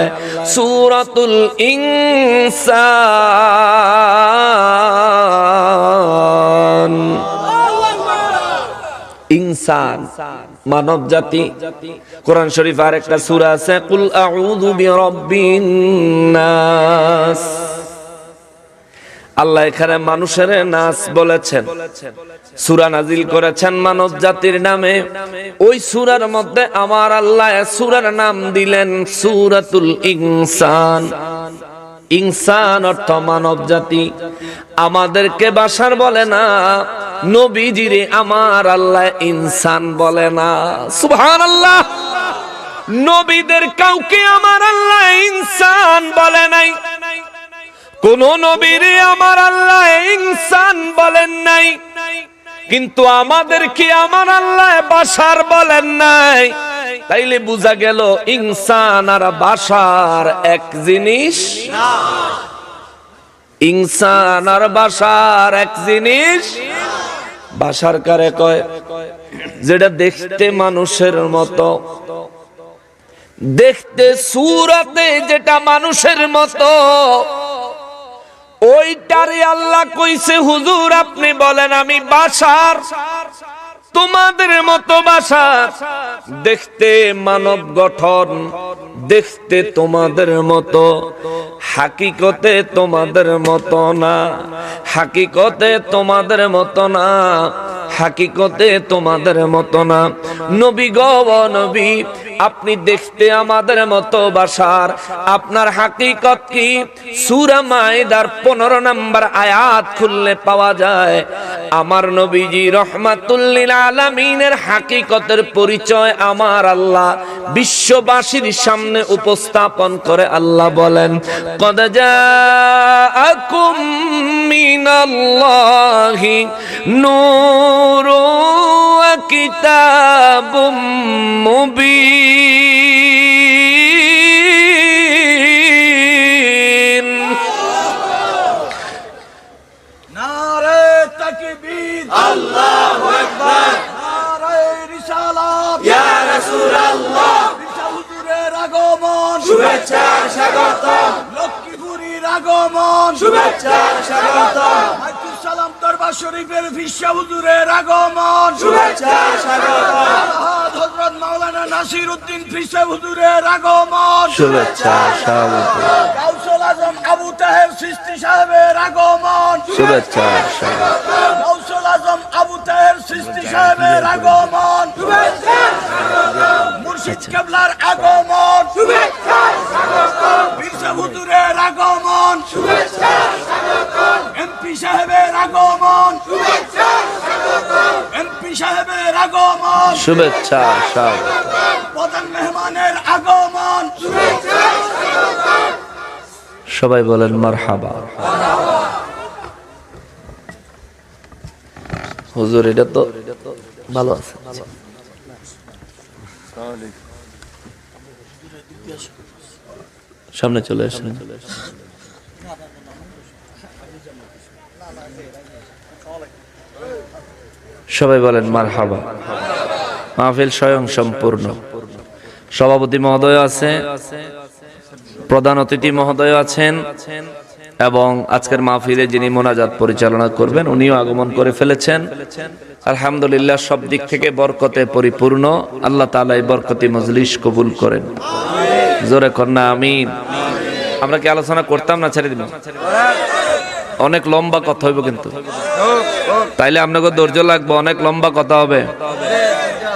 সূরাতুল ইনসান। ইনসান মানব জাতি। কোরআন শরীফ আর একটা সূরা আছে, কুল আউযু বিরাব্বিন নাস। আল্লাহ এখানে মানুষের নাস বলেছেন, সূরা নাজিল করেছেন মানব জাতির নামে। ওই সূরার মধ্যে আমার আল্লাহ সূরার নাম দিলেন সূরাতুল ইনসান। ইনসান অর্থ মানব জাতি। আমাদেরকে বাশার বলে না, নবীজিরে আমার আল্লাহ ইনসান বলে না। সুবহানাল্লাহ। নবীদের কাউকে আমার আল্লাহ ইনসান বলে নাই। কোন নবীরে আমার আল্লাহ ইনসান বলেন নাই, কিন্তু আমাদেরকে আমার আল্লাহ বাশার বলেন নাই। তাইলে বুঝা গেল ইনসান আর বাশার এক জিনিস না। ইনসান আর বাশার এক জিনিস। বাসার কারে কয়? যেটা দেখতে মানুষের মতো, দেখতে সুরাতে যেটা মানুষের মতো, ওইটারে আল্লাহ কইছে হুজুর আপনি বলেন আমি বাসার তোমাদের মতো বাসার, দেখতে মানব গঠন, দেখতে তোমাদের মতো, হাকিকতে তোমাদের মতো না, হাকিকতে তোমাদের মতো না, হাকিকতে তোমাদের মতো না। নবী গো নবী, আপনি দেখতে আমাদের মতো বাসার, আপনার হাকিকত কি? সূরা মাইদার 15 নম্বর আয়াত খুললে পাওয়া যায়। আমার নবীজি রাহমাতুল লিল আলামিনের হাকিকতের পরিচয় আমার আল্লাহ বিশ্ববাসীর সামনে উপস্থাপন করে। আল্লাহ বলেন, কদ জাআকুম মিনাল্লাহি নূরুন ওয়া কিতাবুম মুবিন। নারে তাকবীর, আল্লাহু আকবার, নারে রিসালাত, ইয়া রাসূলুল্লাহ, হুজুরের আগমন, শুভেচ্ছা স্বাগতম, লক্ষ্মীপুরীর আগমন, শুভেচ্ছা স্বাগতম, আব্দুল সালাম দরবার শরীফের ফিসা হুজুরের আগমন, শুভেচ্ছা স্বাগতম, হযরত মাওলানা নাসির উদ্দিন ফিসা হুজুরের আগমন, শুভেচ্ছা স্বাগতম, গাউসুল আজম আবু তাহের সিস্তি সাহেবের আগমন, শুভেচ্ছা স্বাগতম, গাউসুল আজম আবু তাহের সিস্তি সাহেবের আগমন, শুভেচ্ছা স্বাগতম, মুর্শিদ কেবলার আগমন, শুভেচ্ছা স্বাগতম, ফিসা হুজুরের আগমন, শুভেচ্ছা স্বাগতম, এমপি সাহেবের আগমন, শুভেচ্ছা স্বাগতম, এমপি সাহেবের আগমন, শুভেচ্ছা স্বাগতম, প্রধান মেহমানের আগমন, শুভেচ্ছা স্বাগতম। সবাই বলেন মারহাবা। হুজুর এটা তো ভালো আছে। সামনে চলে আসেন। সবাই বলেন মারহাবা। মাহফিল স্বয়ং সম্পূর্ণ। সভাপতি মহোদয় আছে, প্রধান অতিথি মহোদয় আছেন, এবং আজকের মাহফিলে যিনি মোনাজাত পরিচালনা করবেন উনিও আগমন করে ফেলেছেন। আলহামদুলিল্লাহ, সব দিক থেকে বরকতে পরিপূর্ণ। আল্লাহ তাআলা এই বরকতি মজলিস কবুল করেন। জোরে কন্যা আমিন। আমরা কি আলোচনা করতাম না ছেড়ে দিব? অনেক লম্বা কথা হইব কিন্তু, তাইলে আপনাকে ধৈর্য লাগবে। অনেক লম্বা কথা হবে,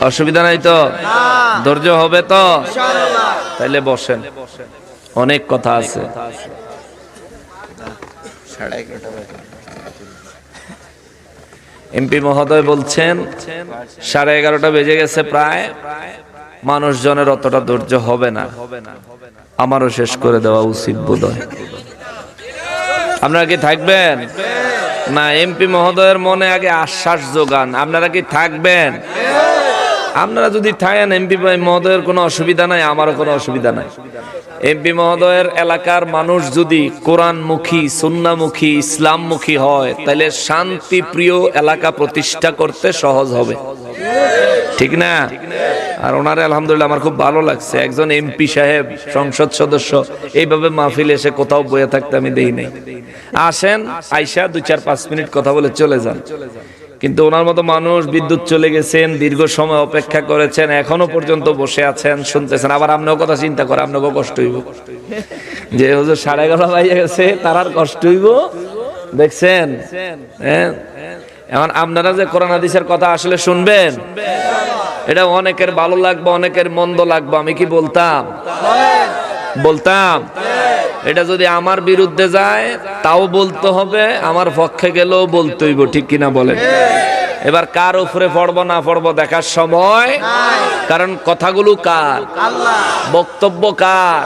অসুবিধা নাই তো? ধৈর্য হবে তো? তাইলে বসেন, অনেক কথা আছে। এমপি মহোদয় বলছেন 11:30 বেজে গেছে প্রায়, মানুষজনের অতটা ধৈর্য হবে না। আমারও শেষ করে দেওয়া উচিত বোধহয়। আপনারা কি থাকবেন না? এমপি মহোদয়ের মনে আগে আশ্বাস যোগান, আপনারা কি থাকবেন? আপনারা যদি থাকেন, এমপি মহোদয়ের কোনো অসুবিধা নাই, আমারও কোনো অসুবিধা নাই। এমপি মহোদয়ের এলাকার মানুষ যদি কোরআনমুখী, সুন্নাহমুখী, ইসলামমুখী হয়, তাহলে শান্তি প্রিয় এলাকা প্রতিষ্ঠা করতে সহজ হবে, ঠিক না? আর ওনারে আলহামদুলিল্লাহ আমার খুব ভালো লাগছে। একজন এমপি সাহেব, সংসদ সদস্য, এইভাবে মাহফিল এসে কোথাও বয়ে থাকতে আমি দেই নাই। আসেন, আইসা 2-4-5 মিনিট কথা বলে চলে যান। কিন্তু ওনার মতো মানুষ, বিদ্যুৎ চলে গেছেন, দীর্ঘ সময় অপেক্ষা করেছেন, এখনো পর্যন্ত বসে আছেন, শুনতেছেন। আবার আপনার কথা চিন্তা করে আপনাকেও কষ্ট হইব যে হুজুর 11:30 বাজে গেছে, তার আর কষ্ট হইব। দেখছেন? হ্যাঁ, এখন আপনারা যে কোরআন হাদিসের কথা আসলে শুনবেন, এটা অনেকের ভালো লাগবে, অনেকের মন্দ লাগবে। আমি কি বলতাম? এটা যদি আমার বিরুদ্ধে যায় তাও বলতে হবে, আমার পক্ষে গেলেও বলতে হইব, ঠিক কিনা বলেন? এবার কার উপরে পড়বো না পড়বো দেখার সময়, কারণ কথাগুলো কার? বক্তব্য কার?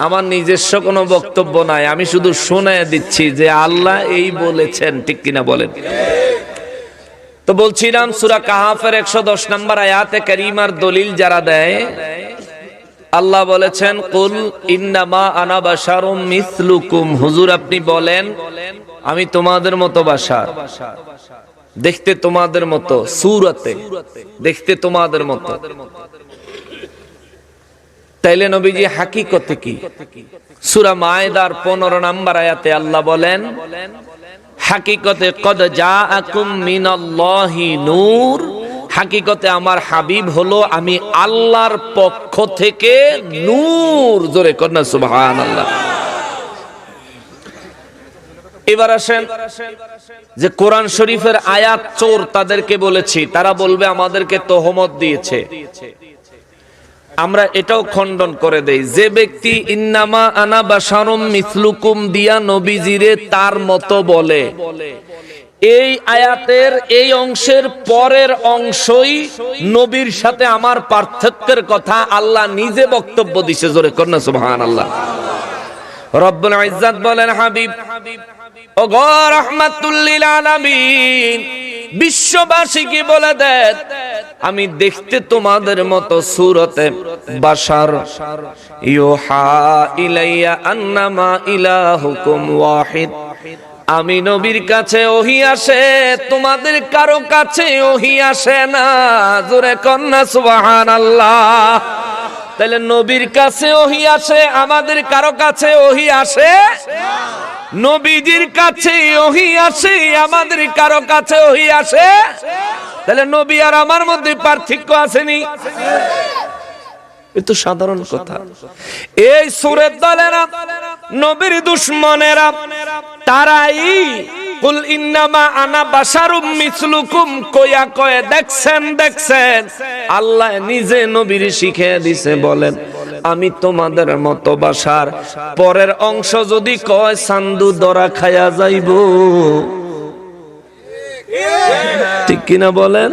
আমার নিজস্ব কোনো বক্তব্য নাই, আমি শুধু শুনে দিচ্ছি যে আল্লাহ এই বলেছেন, ঠিক কিনা বলেন? তো বলছিলাম সূরা কাহাফের 110 নম্বর আয়াতে কারিমার দলিল যারা দেয়, আল্লাহ বলেছেন কুল ইন্নামা আনা বাশারুম মিসলুকুম, হুজুর আপনি বলেন আমি তোমাদের মতো বাশার। দেখতে তোমাদের মতো, সূরতে দেখতে তোমাদের মতো। তাইলে নবীজি হাকিকতে কি? সূরা মায়েদার 15 নম্বর আয়াতে আল্লাহ বলেন, হাকিকতে কদ জাআকুম মিনাল্লাহি নূর, হাকিকতে আমার হাবিব হলো আমি আল্লাহর পক্ষ থেকে নূর। জোরে কন্যা সুবহানাল্লাহ। এবার আসেন যে কোরআন শরীফের আয়াত চোর তাদেরকে বলেছি, তারা বলবে আমাদেরকে তোহমত দিয়েছে। আমরা এটাও খণ্ডন করে দেই, যে ব্যক্তি ইন্নামা আনা বাশারুম মিসলুকুম দিয়া নবীজিরে তার মতো বলে, এই আয়াতের এই অংশের পরের অংশই নবীর সাথে আমার পার্থক্যের কথা আল্লাহ নিজে বক্তব্য দিছে। জোরে কন্যা সুবহানাল্লাহ। রব্বুল ইজ্জত বলেন, হাবিব ও গো রাহমাতুল লিল আলামিন, বিশ্ববাসীকে বলে দেন আমি দেখতে তোমাদের মতো সূরতে বাশার, ইউহা ইলাইয়া আন্নামা ইলাহুকুম ওয়াহিদ, আমি নবীর কাছে ওহী আসে, তোমাদের কারো কাছে ওহী আসে না। জোরে কন্যা সুবহানাল্লাহ। তাহলে নবীর কাছে ওহী আসে, আমাদের কারো কাছে ওহী আসে না। নবীজির কাছে ওহী আসে, আমাদের কারো কাছে ওহী আসে। তাহলে নবী আর আমার মধ্যে পার্থক্য আসেনি? এ তো সাধারণ কথা। এই সূরের দলেরা, নবীর দুশমনেরা, তারাই কুল ইন্নামা আনা বাশারুম মিসলুকুম কয়া কয়ে দেখছেন আল্লাহ নিজে নবীর শিখিয়ে দিছে। বলেন আমি তোমাদের মতো বাশার, পরের অংশ যদি কয় সান্দু দরা খায়া যাইব, ঠিক কিনা বলেন?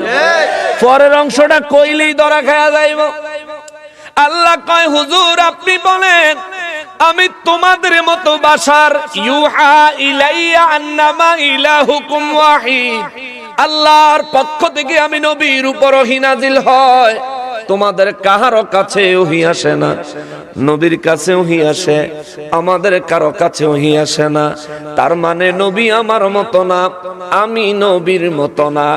পরের অংশটা কইলেই দরা খায়া যাইব। আল্লাহ কয় হুজুর আপনি বলেন আমি তোমাদের মতো বাশার, ইউহা ইলাইয়া আন্নামা ইলাহুকুম ওয়াহিদ, আল্লাহর পক্ষ থেকে আমি নবীর উপর ওহী নাজিল হয়, তোমাদের কারো কাছে ওহী আসে না। নবীর কাছে ওহী আসে, আমাদের কারো কাছে ওহী আসে না। তার মানে নবী আমার মতো না, আমি নবীর মতো না।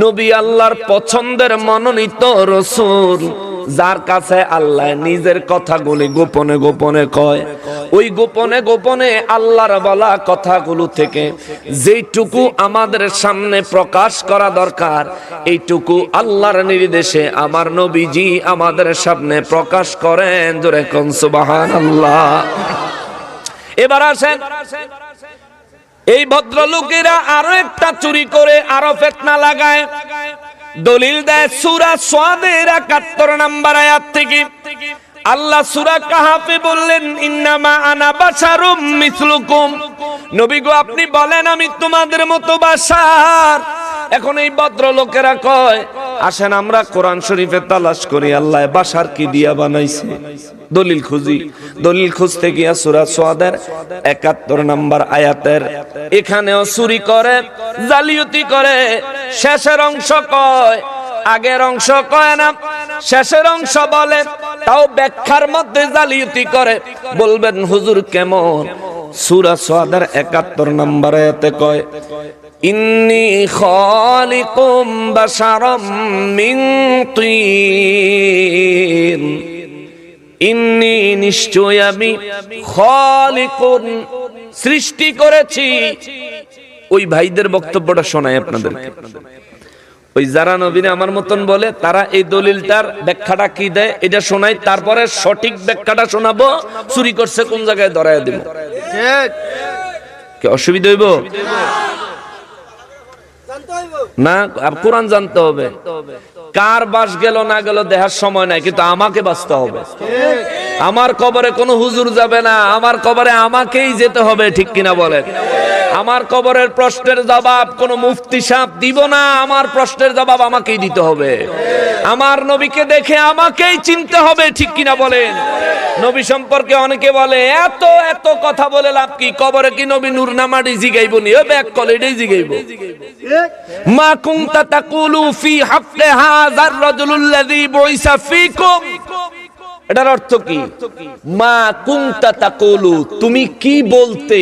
নবী আল্লাহর পছন্দের মনোনীত রাসূল, যার কাছে আল্লাহ নিজের কথাগুলি গোপনে গোপনে কয়। ওই গোপনে গোপনে আল্লাহর বলা কথাগুলো থেকে যেইটুকু আমাদের সামনে প্রকাশ করা দরকার, এইটুকু আল্লাহর নির্দেশে আমার নবীজি আমাদের সামনে প্রকাশ করেন। জোরে কোন সুবহানাল্লাহ। এবার আসেন, এই ভদ্রলোকেরা আরো একটা চুরি করে আরো ফিতনা লাগায়। দলিল দেয় সূরা সাদের 71 নম্বর আয়াত থেকে। আল্লাহ সূরা কাহাফে বললেন ইন্নামা আনা বাশারুম মিসলুকুম, নবী গো আপনি বলেন আমি তোমাদের মতো বাশার। এখন এই ভদ্রলোকেরা কয় আসেন আমরা কোরআন শরীফে তালাশ করি আল্লাহ বাশার কি দিয়া বানাইছে, দলিল খুঁজি। দলিল খুঁজতে গিয়া সূরা সাদের 71 নম্বর আয়াতের এখানেও চুরি করে, জালিয়াতি করে। শেষের অংশ কয়, আগের অংশ কয় না, শেষের অংশ বলে, তাও ব্যাখ্যার মধ্যে জালিয়াতি করে। বলবেন হুজুর কেমন? সূরা সাদের 71 নম্বর আয়াতে কয় ইন্নী খালিকুম বাশারাম মিন তিন, ইন্নী নিশ্চয় আমি খালিকুন সৃষ্টি করেছি। ওই ভাইদের বক্তব্যটা শোনাই আপনাদেরকে। ওই যারা নবীরে আমার মতন বলে তারা এই দলিলটার ব্যাখ্যাটা কি দেয় এটা শোনাই, তারপরে সঠিক ব্যাখ্যাটা শোনাবো, চুরি করছে কোন জায়গায় ধরায় দেব। কি অসুবিধা হইব না? কোরআন জানতে হবে। কার বাস গেল না গেল দেখার সময় নাই, কিন্তু আমাকে বাঁচতে হবে। আমার কবরে কোনো হুজুর যাবে না, আমার কবরে আমাকেই যেতে হবে, ঠিক কিনা বলেন? আমার কবরের প্রশ্নের জবাব কোন মুফতি সাহেব দিব না, আমার প্রশ্নের জবাব আমাকেই দিতে হবে। আমার নবীকে দেখে আমাকেই চিনতে হবে, ঠিক কিনা বলেন? নবী সম্পর্কে অনেকে বলে এত এত কথা বলে লাভ কি? কবরে কি নবী নূর নামাডি জিগাইব নি? ও ব্যাক কলেডেই জিগাইব। মা কুনতা তাকুলু ফি হাক্কি হাযার রাজুলুল্লাযী বুইসা ফীকুম, এটার অর্থ কি? মা কুনতা তাকুলু, তুমি কি বলতে?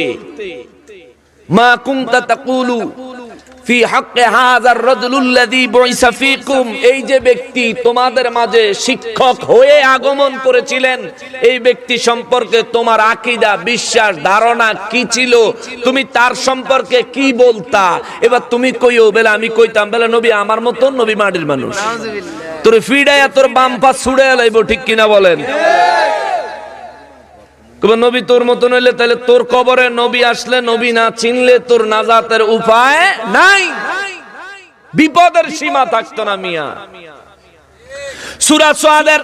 মা কুনতা তাকুলু ফি হাক্কি হাযার রাজুলুল্লাযী বুইসা ফীকুম, এই যে ব্যক্তি তোমাদের মাঝে শিক্ষক হয়ে আগমন করেছিলেন, এই ব্যক্তি সম্পর্কে তোমার আকীদা, বিশ্বাস, ধারণা কি ছিল, তুমি তার সম্পর্কে কি বলতা? এবার তুমি কইও, বলে আমি কইতাম, বলে নবী আমার মত, নবী মাটির মানুষ। তোর ফিডায়া তোর বাম পা ছুড়ে লাইব, ঠিক কিনা বলেন? নবী তোর মতন হইলে তাহলে তোর কবরে নবী আসলে, নবী না চিনলে তোর নাজাতের উপায় নাই, বিপদের সীমা থাকতো না মিয়া। সূরা সাদের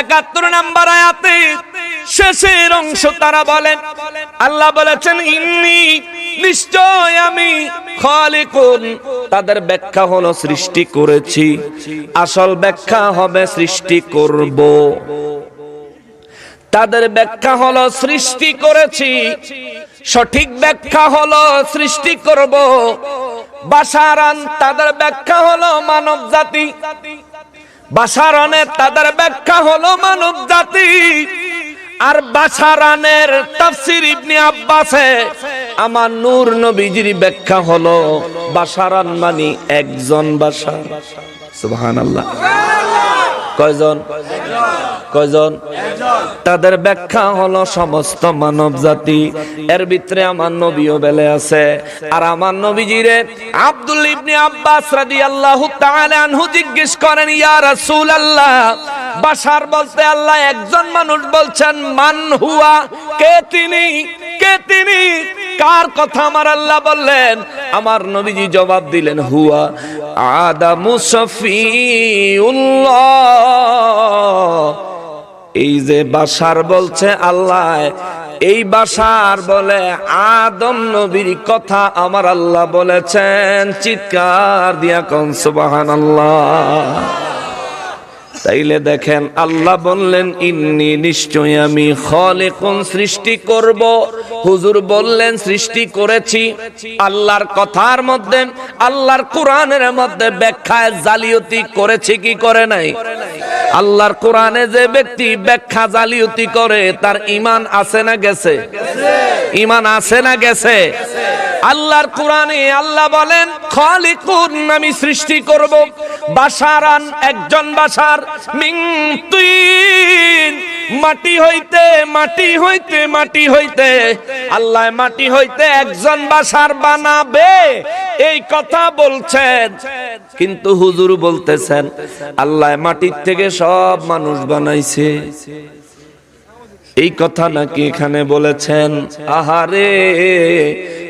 ৭১ নম্বর আয়াতে শেষের অংশ তারা বলেন, আল্লাহ বলেছেন ইন্নী, নিশ্চয় আমি, খালিকুন, তাদের ব্যাখ্যা হলো সৃষ্টি করেছি, আসল ব্যাখ্যা হবে সৃষ্টি করব। তাদের ব্যাখ্যা হলো সৃষ্টি করেছি, সঠিক ব্যাখ্যা হলো সৃষ্টি করব। বাশারান, তাদের ব্যাখ্যা হলো মানব জাতি, বাশারানের তাদের ব্যাখ্যা হলো মানব জাতি। আর বাশারানের তাফসীর ইবনে আব্বাসে আমার নূর নবীজির ব্যাখ্যা হলো বাশারান মানে একজন বাশার। সুবহানাল্লাহ। কয়জন? কয়জন? তাদের ব্যাখ্যা হলো সমস্ত মানব জাতি, এর ভিতরে আমার নবীও বেলে আছে। আর আমার নবীজিরে আব্দুল ইবনে আব্বাস রাদিয়াল্লাহু তাআলা আনহু জিজ্ঞেস করেন, ইয়া রাসূলুল্লাহ, বাশার বলতে আল্লাহ একজন মানুষ বলছেন, মান হুয়া, কে তিনি, কে তিনি, কার কথা আমার আল্লাহ বললেন? আমার নবীজি জবাব দিলেন, হুয়া আদামু শফিউল্লাহ। এই যে বাশার বলছে আল্লাহ, এই বাশার বলে আদম নবীর কথা আমার আল্লাহ বলেছেন। চিৎকার দিয়া কোন সুবহানাল্লাহ। তাইলে দেখেন আল্লাহ বললেন ইন্নী, নিশ্চয় আমি, খালিকুন, সৃষ্টি করব। হুজুর বললেন সৃষ্টি করেছি। আল্লাহর কথার মধ্যে, আল্লাহর কোরআনের মধ্যে ব্যাখ্যায় জালিয়াতি করেছে কি করে নাই? আল্লাহর কোরআনে যে ব্যক্তি ব্যাখ্যা জালিয়াতি করে তার ঈমান আছে না গেছে? ঈমান আছে না গেছে? আল্লাহর কোরআনে আল্লাহ বলেন খালিকুন, আমি সৃষ্টি করব। বাশারান, একজন বাশার, মিন তিন, মাটি হইতে, মাটি হইতে, মাটি হইতে, আল্লাহ মাটি হইতে একজন বাশার বানাবে, এই কথা বলছেন। কিন্তু হুজুর বলতেছেন আল্লাহ মাটির থেকে সব মানুষ বানাইছে, এই কথা নাকি এখানে বলেছেন? আহারে,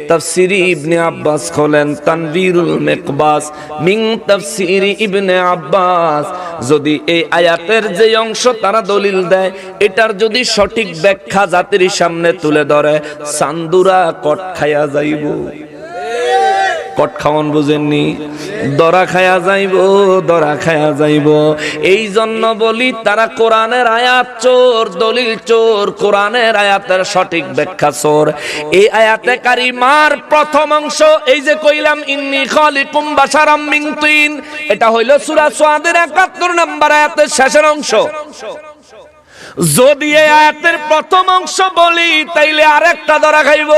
তাফসীর ইবনে আব্বাস খোলেন, তানবীরুল মিকবাস মিন তাফসীর ইবনে আব্বাস। যদি এই আয়াতের যে অংশ তারা দলিল দেয়, এটার যদি সঠিক ব্যাখ্যা জাতির সামনে তুলে ধরে, চান্দুরা কট খায়া যাইব। কট খাওয়ান বুঝেননি? দরা খায়া যাইব, দরা খায়া যাইব। এই জন্য বলি তারা কোরআনের আয়াত চোর, দলিল চোর, কোরআনের আয়াতের সঠিক ব্যাখ্যা চোর। এই আয়াতে কারিমার প্রথম অংশ, এই যে কইলাম ইন্নী খালিকুম বাশারাম মিন তিন, এটা হইল সূরা সাদের ৭১ নম্বর আয়াতের শেষের অংশ। যদি এই আয়াতের প্রথম অংশ বলি তাইলে আরেকটা দরা খাইব।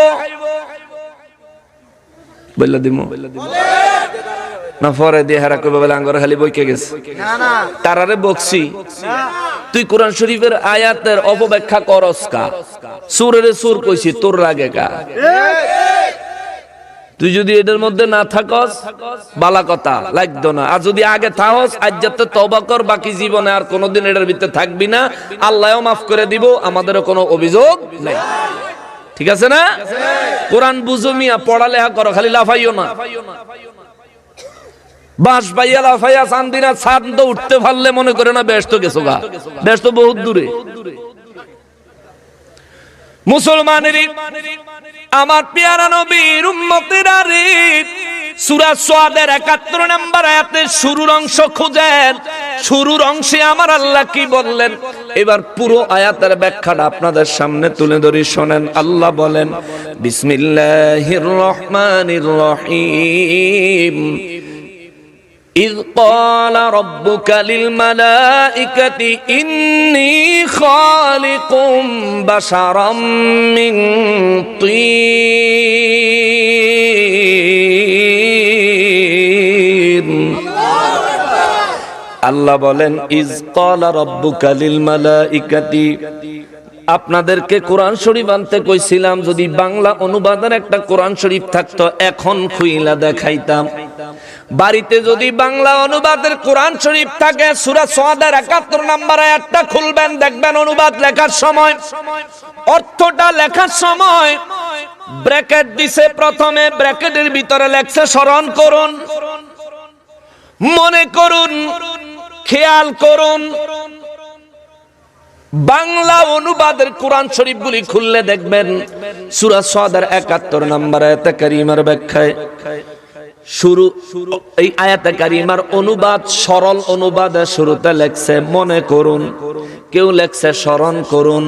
বললা দিমু না পরে দিয়ে হারা কইবা বলে আঙ্গর খালি বইকে গেছে, না না তারারে বকছি। তুই কোরআন শরীফের আয়াতের অপব্যাখ্যা করস কা? সূরের সূর কইছি, তোর রাগে কা? তুই যদি এটার মধ্যে না থাকস বালা কথা লাগতো না, আর যদি আগে থাকস আজ যাতে তওবা কর, বাকি জীবনে আর কোনোদিন এটার ভিতরে থাকবি না, আল্লাহও মাফ করে দিব, আমাদেরও কোনো অভিযোগ নাই। ঠিক আছে না? কোরআন বুঝো মিয়া, পড়ালেখা করো, খালি লাফাইও না। বাঁশ পাইয়া লাফাইয়া চান্দিনা ছাদ তো উঠতে পারলে মনে করে না ব্যস্ত গেছো গা, ব্যস্ত বহুত দূরে। মুসলমানেরই, আমার পেয়ারা নবীর উম্মতেরা রে, সূরা সাদের ৭১ নম্বর আয়াতের শুরুর অংশ খুঁজেন। শুরুর অংশে আমার আল্লাহ কি বললেন? এবার পুরো আয়াতের ব্যাখ্যাটা আপনাদের সামনে তুলে ধরি, শোনেন। আল্লাহ বলেন, বিসমিল্লাহির রহমানির রহিম। إذ قال ربك للملائكة إني خالق بشرا من طين আল্লাহ বলেন ইজ ক্বালা রাব্বুকা লিল মালাইকাতি, আপনাদেরকে কোরআন শরীফ আনতে কইছিলাম, যদি বাংলা অনুবাদের একটা কোরআন শরীফ থাকতো এখন খুইলা দেখাইতাম। বাড়িতে যদি বাংলা অনুবাদের কোরআন শরীফ থাকে, সূরা সাদের ৭১ নম্বর আয়াতটা খুলবেন, দেখবেন অনুবাদ লেখার সময়, অর্থটা লেখার সময় ব্র্যাকেট দিছে, প্রথমে ব্র্যাকেটের ভিতরে লেখছে স্মরণ করুন, মনে করুন, খেয়াল করুন। বাংলা অনুবাদের কোরআন শরীফগুলি খুললে দেখবেন সূরা সাদের ৭১ নম্বর আয়াতে কারিমার ব্যাখ্যায় শুরু, এই আয়াতে কারিমার অনুবাদ সরল অনুবাদে শুরুতে লেখছে মনে করুন, কেউ লেখছে স্মরণ করুন,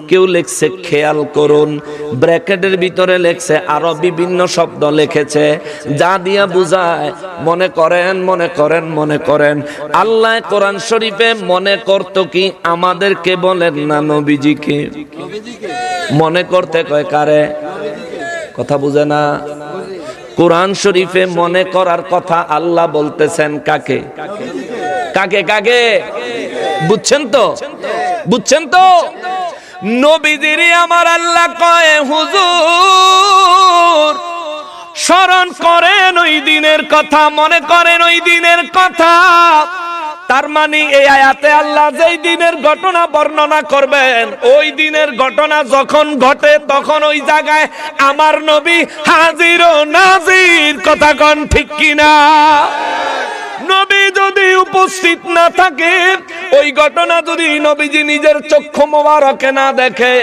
কেউ লেখছে খেয়াল করুন, ব্র্যাকেটের ভিতরে লেখছে আরো বিভিন্ন শব্দ লিখেছে, যা দিয়া বুঝায় মনে করেন, মনে করেন, মনে করেন। আল্লাহ কোরআন শরীফে মনে করত কি আমাদেরকে বলেন না নবীজিকে মনে করতে কয়, কারে? কথা বুঝে না? কোরআন শরীফে মনে করার কথা আল্লাহ বলতেছেন কাকে? কাকে কাকে? বুঝছেন তো? বুঝছেন তো? নবীজিরে আমার আল্লাহ কয় হুজুর স্মরণ করেন ওই দিনের কথা, মনে করেন ওই দিনের কথা। তার মানে এই আয়াতে আল্লাহ যেই দিনের ঘটনা বর্ণনা করবেন, ওই দিনের ঘটনা যখন ঘটে তখন ওই জায়গায় আমার নবী হাজির ও নাজির। কথা কোন ঠিক কিনা? নবী যদি উপস্থিত না থাকে, ওই ঘটনা যদি নবীজি নিজের চক্ষু মোবারকে না দেখে,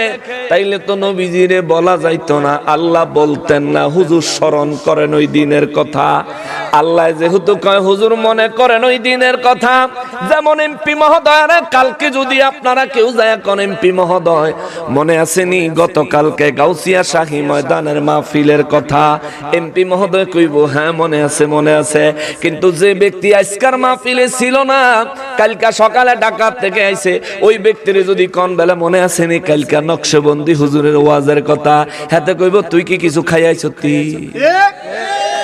তাইলে তো নবীজিরে বলা যাইতো না, আল্লাহ বলতেন না হুজুর স্মরণ করেন ওই দিনের কথা। আল্লাহ যেহেতু কয় হুজুর মনে করেন ওই দিনের কথা, যেমন এমপি মহোদয়, কালকে যদি আপনারা কেউ যায় কোন এমপি মহোদয় মনে আসেনি গতকালকে গাউসিয়া শাহী ময়দানের মাহফিলের কথা, এমপি মহোদয় কইব হ্যাঁ মনে আছে, মনে আছে। কিন্তু যে ব্যক্তি আজকার মাহফিলে ছিল না, কালকা সকালে ঢাকা থেকে আইছে, ওই ব্যক্তির যদি কোন বেলা মনে আসেনি কালকা নকশবন্দি হুজুরের ওয়াজের কথা, হাতে কইব তুই কি কিছু খাই আইছ?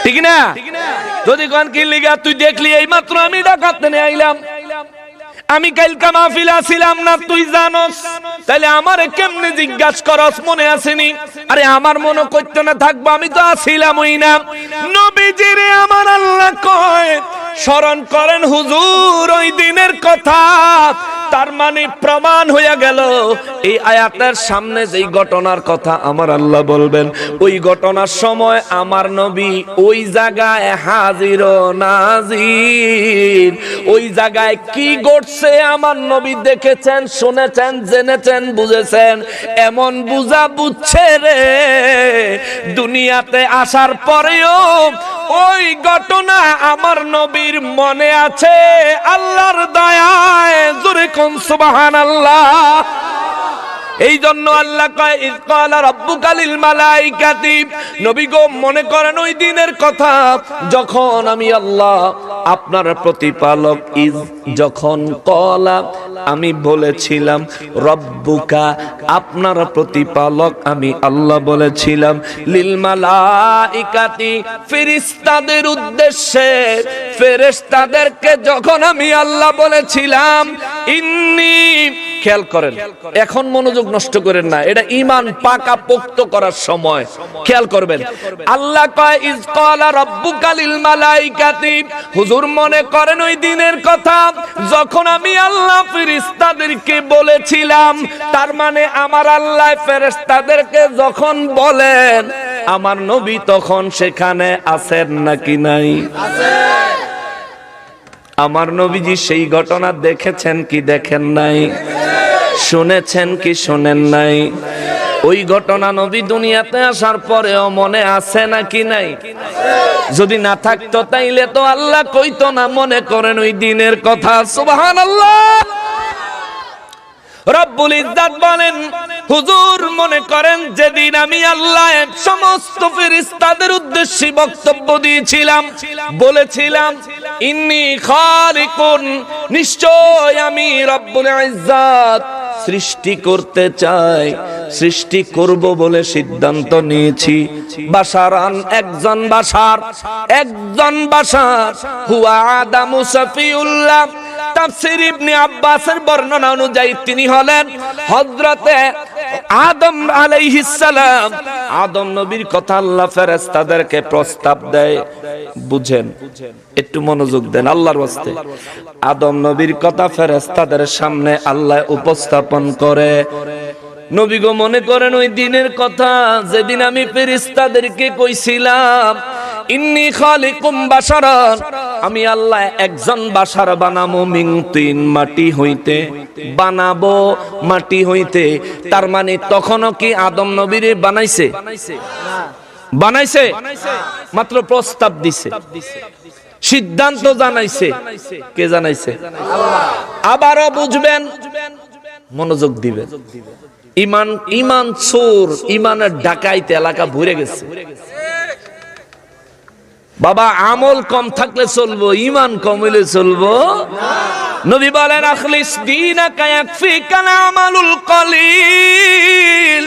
ঠিক না? যদি কোন কি লিগা তুই দেখলি এই মাত্র আমি ঢাকা থেকে আইলাম, আমি কালকা মাহফিলে আছিলাম না, তুই জানোস, তাহলে আমারে কেমনে জিজ্ঞাসা করস মনে আসেনি? আরে আমার মনে করতে না থাকবো, আমি তো আছিলাম ওই না। নবীজিরে আমার আল্লাহ কয় স্মরণ করেন হুজুর ওই দিনের কথা। তার মানে প্রমাণ হয়ে গেল এই আয়াতের সামনে যেই ঘটনার কথা আমার আল্লাহ বলবেন, ওই ঘটনার সময় আমার নবী ওই জায়গায় হাজির ও নাজির। ওই জায়গায় কি ঘটছে আমার নবী দেখেছেন, শুনেছেন, জেনেছেন, বুঝেছেন। এমন বুঝা বুঝছে রে, দুনিয়াতে আসার পরেও ওই ঘটনা আমার নবীর মনে আছে আল্লাহর দয়ায়। জোরে কোন সুবহানাল্লাহ। এই জন্য আল্লাহ কয় ইজ ক্বালা রাব্বুকা লিল মালাইকাতি, নবী গো মনে করেন ওই দিনের কথা যখন আমি আল্লাহ আপনার প্রতিপালক, ইজ যখন, ক্বালা আমি বলেছিলাম, রব্বুকা আপনার প্রতিপালক আমি আল্লাহ বলেছিলাম, লিল মালাইকাতি ফেরেশতাদের উদ্দেশ্যে, ফেরেশতাদেরকে যখন আমি আল্লাহ বলেছিলাম ইন্নী, খেয়াল করেন এখন মনোযোগ নষ্ট করেন না, এটা ঈমান পাকা পোক্ত করার সময়, খেয়াল করবেন। আল্লাহ কয় ইজ ক্বালা রাব্বুকা লিল মালাইকাতি, হুজুর মনে করেন ওই দিনের কথা যখন আমি আল্লাহ ফেরেশতাদেরকে বলেছিলাম। তার মানে আমার আল্লাহ ফেরেশতাদেরকে যখন বলেন আমার নবী তখন সেখানে আছেন নাকি নাই? আছেন। আমার নবীজি সেই ঘটনা দেখেছেন কি দেখেন নাই? শুনেছেন কি শুনেন নাই? ওই ঘটনা নবী দুনিয়াতে আসার পরেও মনে আছে নাকি নাই? যদি না থাকতো তাইলে তো আল্লাহ কইতো না মনে করেন ওই দিনের কথা। সুবহানাল্লাহ। রব্বুল ইজ্জত বলেন হুজুর মনে করেন যেদিন আমি আল্লাহ সমস্ত ফেরেশতাদের উদ্দেশ্যে বক্তব্য দিয়েছিলাম, বলেছিলাম ইন্নী খালিকুন, নিশ্চয় আমি রব্বুল ইজ্জত সৃষ্টি করতে চাই, সৃষ্টি করব বলে সিদ্ধান্ত নিয়েছি। বাশারান, একজন বাশার, একজন বাশার, হুয়া আদামু সাফিউল্লাহ, তাফসীর ইবনে আব্বাসের বর্ণনা অনুযায়ী তিনি হলেন হযরতে আদম আলাইহিস সালাম। আদম নবীর কথা আল্লাহ ফেরেশতাদেরকে প্রস্তাব দেয়। বুঝেন, একটু মনোযোগ দেন আল্লাহর ওয়াস্তে। আদম নবীর কথা ফেরেশতাদের সামনে আল্লাহ উপস্থাপন করে। নবী গো, মনে করেন ওই দিনের কথা যেদিন আমি ফেরেশতাদেরকে কইছিলাম ইন্নী খালিকুম বাশারান, আমি আল্লাহ একজন বাশার বানাবো মিন তিন, মাটি হইতে বানাবো, মাটি হইতে। তার মানে তখনও কি আদম নবীরে বানাইছে? বানাইছে? মাত্র প্রস্তাব দিছে, সিদ্ধান্ত জানাইছে। কে জানাইছে? আবারও বুঝবেন, মনোযোগ দিবেন। ইমান চোর, ইমানের ডাকাইতে এলাকা ভরে গেছে। বাবা, আমল কম থাকলে চলবো, ইমান কম হইলে চলবো? নবী বলেন আখলিস দীনাকা ইয়াকফিকাল আমালুল কলিল।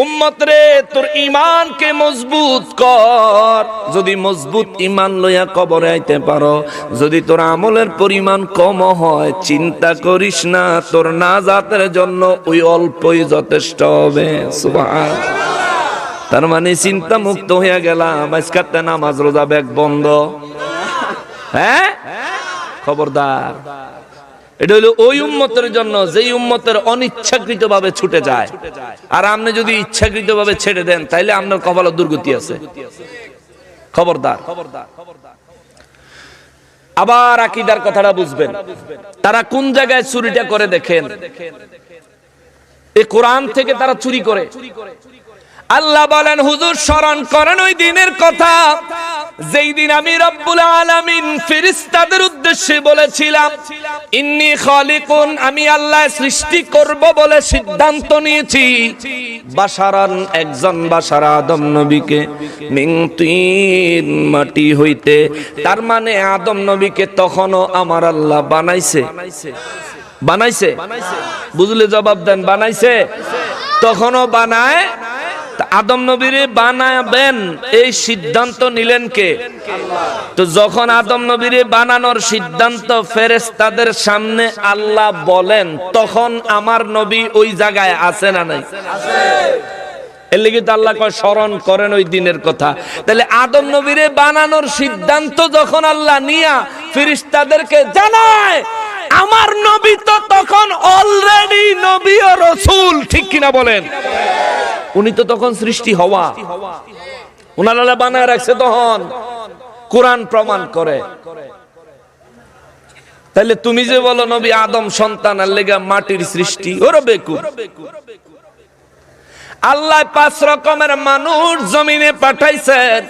উম্মত রে, তোর ইমানকে মজবুত কর। যদি মজবুত ইমান লইয়া কবরে আইতে পারো, যদি তোর আমলের পরিমাণ কম হয়, চিন্তা করিস না, তোর নাজাতের জন্য ওই অল্পই যথেষ্ট হবে। সুবহানাল্লাহ। তার মানে চিন্তা মুক্ত হইয়া গেলাম, আজকাতে নামাজ রোজা ব্যাগ বন্ধ। হ্যাঁ, খবরদার। এটা হলো ওই উম্মতের জন্য যেই উম্মতের অনিচ্ছাকৃত ভাবে ছুটে যায়। আর আপনি যদি ইচ্ছাকৃত ভাবে ছেড়ে দেন, তাইলে আপনার কপালে দুর্গতি আছে। খবরদার। আবার আকীদার কথাটা বুঝবেন। তারা কোন জায়গায় চুরিটা করে দেখেন, এই কোরআন থেকে তারা চুরি করে। আল্লাহ বলেন, হুজুর স্মরণ করেন ওই দিনের কথা যেই দিন আমি রব্বুল আলামিন ফেরেশতাদের উদ্দেশ্যে বলেছিলাম ইন্নী খালিকুন, আমি আল্লাহ সৃষ্টি করব বলে সিদ্ধান্ত নিয়েছি বাশারান, একজন বাশার আদম নবীকে মিন তিন, মাটি হইতে। তার মানে আদম নবীকে তখনও আমার আল্লাহ বানাইছে। বানাইছে? বুঝলে জবাব দেন। বানাইছে? তখনও বানায়। আদম নবীরে বানাবেন এই সিদ্ধান্ত নিলেন কে? তো যখন আদম নবীরে বানানোর সিদ্ধান্ত ফেরেশতাদের সামনে আল্লাহ বলেন, তখন আমার নবী ওই জায়গায় আছে না নাই? এর লাগি তো আল্লাহ কয় স্মরণ করেন ওই দিনের কথা। তাহলে আদম নবীরে বানানোর সিদ্ধান্ত যখন আল্লাহ নিয়া ফেরেশতাদেরকে জানায়, আমার নবী তো তখন অলরেডি নবী ও রাসূল। ঠিক কিনা বলেন? উনি তো তখন সৃষ্টি হওয়া, উনার আল্লাহ বানায় রাখছে তখন। কোরআন প্রমাণ করে। তাহলে তুমি যে বলো নবী আদম সন্তান, আর লেগা মাটির সৃষ্টি, ওরে বেকুব। আল্লাহ 5 রকমের মানুষ জমিনে পাঠাইছেন।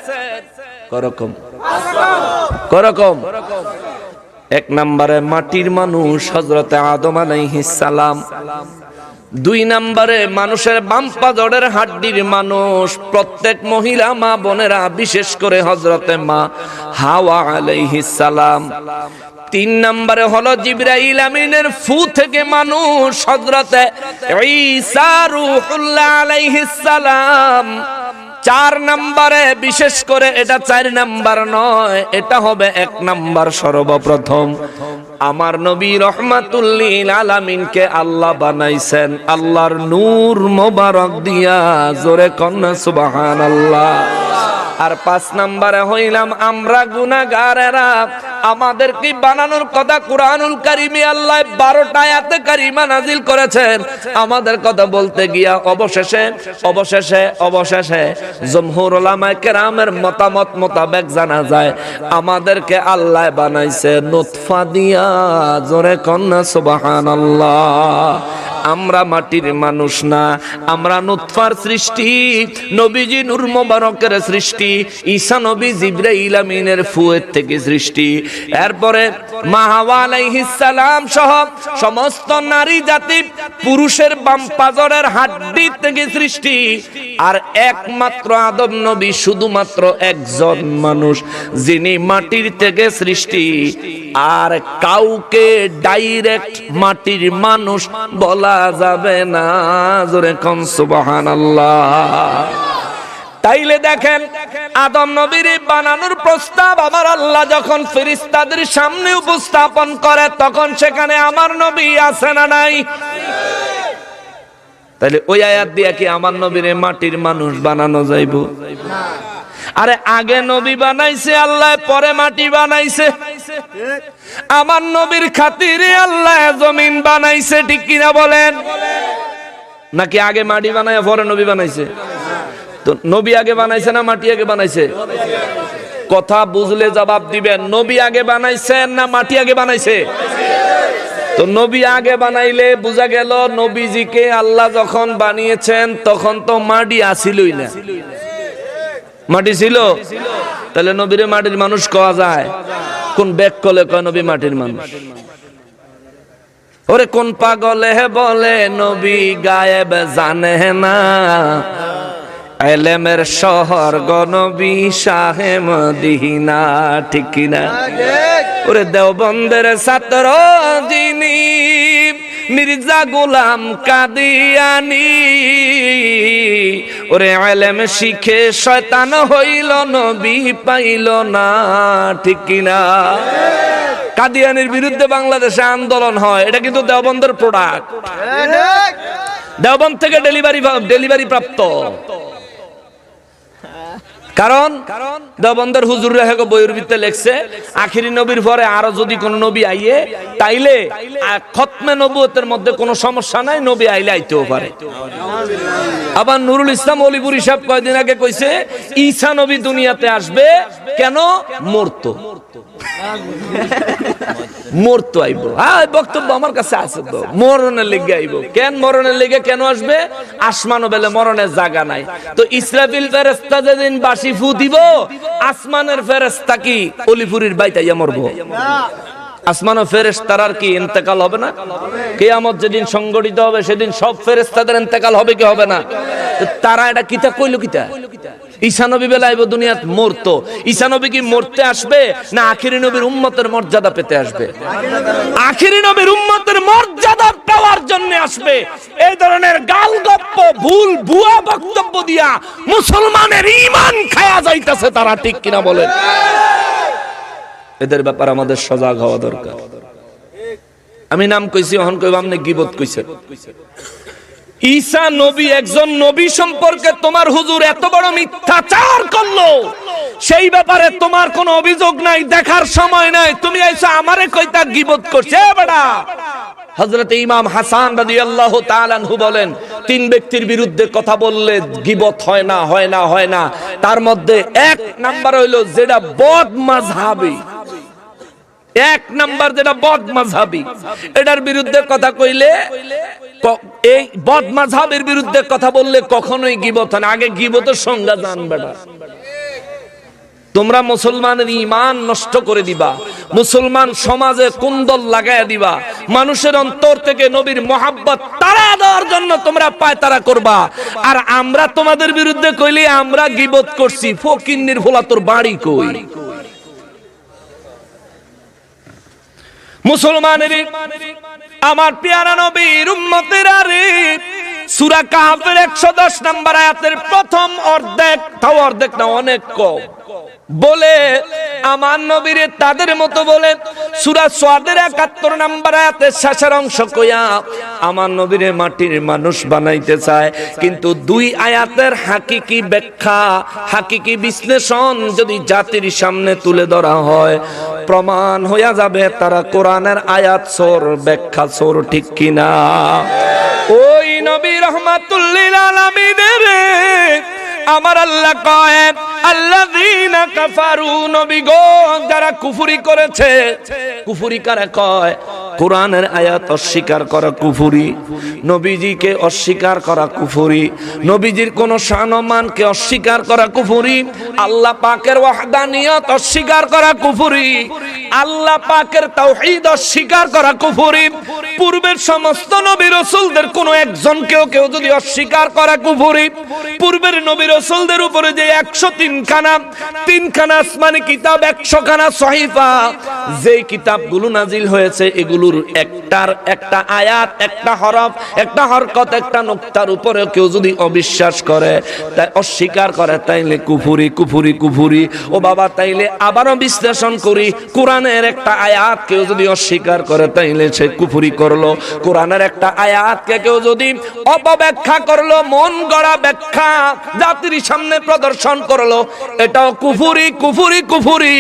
করকম করকম। 1 নম্বরে মাটির মানুষ হযরতে আদম আলাইহিস সালাম। 2 নম্বরে মানুষের বাম্পা জড়ের হাড্ডির মানুষ, প্রত্যেক মহিলা মা বোনেরা, বিশেষ করে হযরতে মা হাওয়া আলাইহিস সালাম। 3 নম্বরে হলো জিবরাইল আমিনের ফু থেকে মানুষ, হযরতে ঈসা রূহুল্লাহ আলাইহিস সালাম। 4 নম্বরে, বিশেষ করে এটা 4 নাম্বার নয়, এটা হবে 1 নাম্বার। সর্বপ্রথম আমার নবী রহমাতুল লিল আলামিনকে আল্লাহ বানাইছেন আল্লাহর নূর মোবারক দিয়া। জোরে কন্না সুবহানাল্লাহ। আর 5 নম্বরে হইলাম আমরা গুনাহগারেরা। আমাদেরকে বানানোর কথা কোরআনুল কারীমে আল্লাহ 12টা আয়াতে কারিমা নাজিল করেছেন। আমাদের কথা বলতে গিয়া অবশেষে জমহুর উলামায়ে কেরামের মতামত মোতাবেক জানা যায় আমাদেরকে আল্লাহ বানাইছে নুতফা দিয়া। জোরে কন্না সুবহানাল্লাহ। আমরা মাটির মানুষ না, আমরা নুতফার সৃষ্টি। নবীজি নূর মোবারকের সৃষ্টি, ঈসা নবী জিবরাইল আমিনের ফুয়ের থেকে সৃষ্টি। এরপরে মা হাওয়া আলাইহিস সালাম সহ সমস্ত নারী জাতি পুরুষের বাম পাজরের হাড্ডি থেকে সৃষ্টি। আর একমাত্র আদম নবী শুধুমাত্র একজন মানুষ যিনি মাটির থেকে সৃষ্টি। আর কাউকে ডাইরেক্ট মাটির মানুষ বলা যাবে না। জোরে কোন সুবহানাল্লাহ। তাইলে দেখেন আদম নবীর বানানোর প্রস্তাব আমার আল্লাহ যখন ফেরেশতাদের সামনে উপস্থাপন করে তখন সেখানে আমার নবী আছে না নাই? তাহলে ওই আয়াত দিয়া কি আমার নবীরে মাটির মানুষ বানানো যাইব? আরে আগে নবী বানাইছে আল্লাহ, পরে মাটি বানাইছে। আমার নবীর খাতিরে আল্লাহ জমিন বানাইছে, ঠিক কিনা বলেন? নাকি আগে মাটি বানায় পরে নবী বানাইছে? তো নবী আগে বানাইছে না মাটি আগে বানাইছে? কথা বুঝলে জবাব দিবেন। নবী আগে বানাইছেন না মাটি আগে বানাইছে? তো নবী আগে বানাইলে বোঝা গেল নবীজিকে আল্লাহ যখন বানিয়েছেন তখন তো মাটি আসিলই না, মাটি ছিল। তাহলে নবীরে মাটির মানুষ কওয়া যায়? কোন ব্যাক কলে কয় নবী মাটির মানুষ? ওরে কোন পাগলে বলে নবী গায়েব জানে না, এলেমের শহর গনবী শাহে মদিনা, ঠিক কিনা? ওরে দেওবন্দের ছাত্র যিনি মির্জা গোলাম কাদিয়ানি, ওরে এলেম শিখে শয়তান হইল নবী পাইল না, ঠিক কিনা? কাদিয়ানির বিরুদ্ধে বাংলাদেশে আন্দোলন হয়, এটা কিন্তু দেওবন্দের প্রোডাক্ট, দেওবন্দ থেকে ডেলিভারি প্রাপ্ত। কারণ দেওবন্দের হুজুর রেখে বইয়ের ভিতরে লেখছে আখিরি নবীর পরে আরো যদি কোন নবী আইয়ে তাইলে খতমে নবুয়তের মধ্যে কোনো সমস্যা নাই, নবী আইলে আইতেও পারে। আবার নুরুল ইসলাম অলিপুরি সাহেব কয়েকদিন আগে কইছে ঈসা নবী দুনিয়াতে আসবে কেন? মরতো, মরতো আইব। হ্যাঁ, বক্তব্য আমার কাছে আছে তো, মরণের লেগে আইব। কেন মরণের লেগে কেন আসবে? আসমানও বেলে মরণের জায়গা নাই। তো ইসরাফিল ফেরেশতা যেদিন বাঁশি ফু দিব, আসমানের ফেরেশতা কি অলিপুরির বাইতাইয়া মরবো? আসমানও ফেরেশতার কি ইন্তেকাল হবে না? কিয়ামত যেদিন সংগঠিত হবে সেদিন সব ফেরেশতাদের ইন্তেকাল হবে কি হবে না? তারা এটা কিতা কইলো কিতা? ঈসা নবী বেলা আইব দুনিয়াত মরতো। ঈসা নবী কি মরতে আসবে না আখিরি নবীর উম্মতের মর্যাদা পেতে আসবে? আখিরি নবীর উম্মতের মর্যাদা পাওয়ার জন্য আসবে। এই ধরনের গালগপ্প ভুল ভুয়া বক্তব্য দিয়া মুসলমানের ঈমান খায়া যাইতাছে তারা, ঠিক কিনা বলেন? এদের ব্যাপারে আমাদের সজাগ হওয়া দরকার। আমি নাম কইছি, অহন কইব আপনি গীবত কইছেন। ঈসা নবী একজন নবী সম্পর্কে তোমার হুজুর এত বড় মিথ্যাচার করলো, সেই ব্যাপারে তোমার কোনো অভিযোগ নাই, দেখার সময় নাই, তুমি আইসা আমারে কইতা গীবত করছে? বেটা, হযরত ইমাম হাসান রাদিয়াল্লাহু তাআলা আনহু বলেন, তিন ব্যক্তির বিরুদ্ধে কথা বললে গীবত হয় না, হয় না, হয় না। তার মধ্যে এক নাম্বার হইল যেটা বদ মাযহাবী, এক নাম্বার যেটা বদ মাযহাবী, এটার বিরুদ্ধে কথা কইলে, এই বদ মাযহাবের বিরুদ্ধে কথা বললে কখনোই গীবত হয় না। আগে গীবতের সংজ্ঞা জানবে না। তোমরা মুসলমানের ঈমান নষ্ট করে দিবা, মুসলমান সমাজে কুন্দল লাগায়া দিবা, মানুষের অন্তর থেকে নবীর মহাব্বত তাড়া দেওয়ার জন্য তোমরা পায়তারা করবা। আর আমরা তোমাদের বিরুদ্ধে কইলে আমরা গীবত করছি, ফকিন্নির ভোলা তোর বাড়ি কই? মুসলমানের আমার পেয়ারা নবীর উম্মতেরা রে, সূরা কাহফের 110 নম্বর আয়াতের প্রথম অর্ধেক, তাও অর্ধেক না, অনেক কম বলে আমার নবীরে তাদের মতো বলে। সূরা সাদের 71 নম্বর আয়াতের শেষের অংশ কইয়া আমার নবীরে মাটির মানুষ বানাইতে চায়। কিন্তু দুই আয়াতের হাকিকি ব্যাখ্যা, হাকিকি বিশ্লেষণ যদি জাতির সামনে তুলে ধরা হয়, প্রমাণ হইয়া যাবে তারা কোরআনের আয়াত চোর, ব্যাখ্যা চোর, ঠিক কিনা? ওই নবী রাহমাতুল লিল আলামিনের আমার আল্লাহ কয়, আল্লাযীনা কাফারু, নবী গো যারা কুফরি করেছে। কুফরি কারা কয়? কোরআনের আয়াত অস্বীকার করা কুফরি, নবীজিকে অস্বীকার করা কুফরি, নবীজির কোন শানমানকে অস্বীকার করা কুফরি, আল্লাহ পাকের ওয়াহদানিয়ত অস্বীকার করা কুফরি, আল্লাহ পাকের তাওহীদ অস্বীকার করা কুফরি। পূর্বের সমস্ত নবী রাসূলদের কোন একজনকেও কেউ যদি অস্বীকার করা কুফরি। পূর্বের নবী রাসূলদের উপরে যে 103 খানা আসমানি কিতাব, 100 খানা সহিফা, যেই কিতাবগুলো নাজিল হয়েছে, এগুলোর একটার একটা আয়াত, একটা হরফ, একটা হরকত, একটা নুকতার উপরে কেউ যদি অবিশ্বাস করে, তাই অস্বীকার করে, তাইলে কুফরি কুফরি কুফরি। ও বাবা, তাইলে আবারও বিশ্লেষণ করি, কোরআনের একটা আয়াত কেউ যদি অস্বীকার করে, তাইলে সে কুফরি করলো। কোরআনের একটা আয়াতকে কেউ যদি অপব্যাখ্যা করলো, মন গড়া ব্যাখ্যা জাতির সামনে প্রদর্শন করলো, এটাও কুফরি কুফরি কুফরি।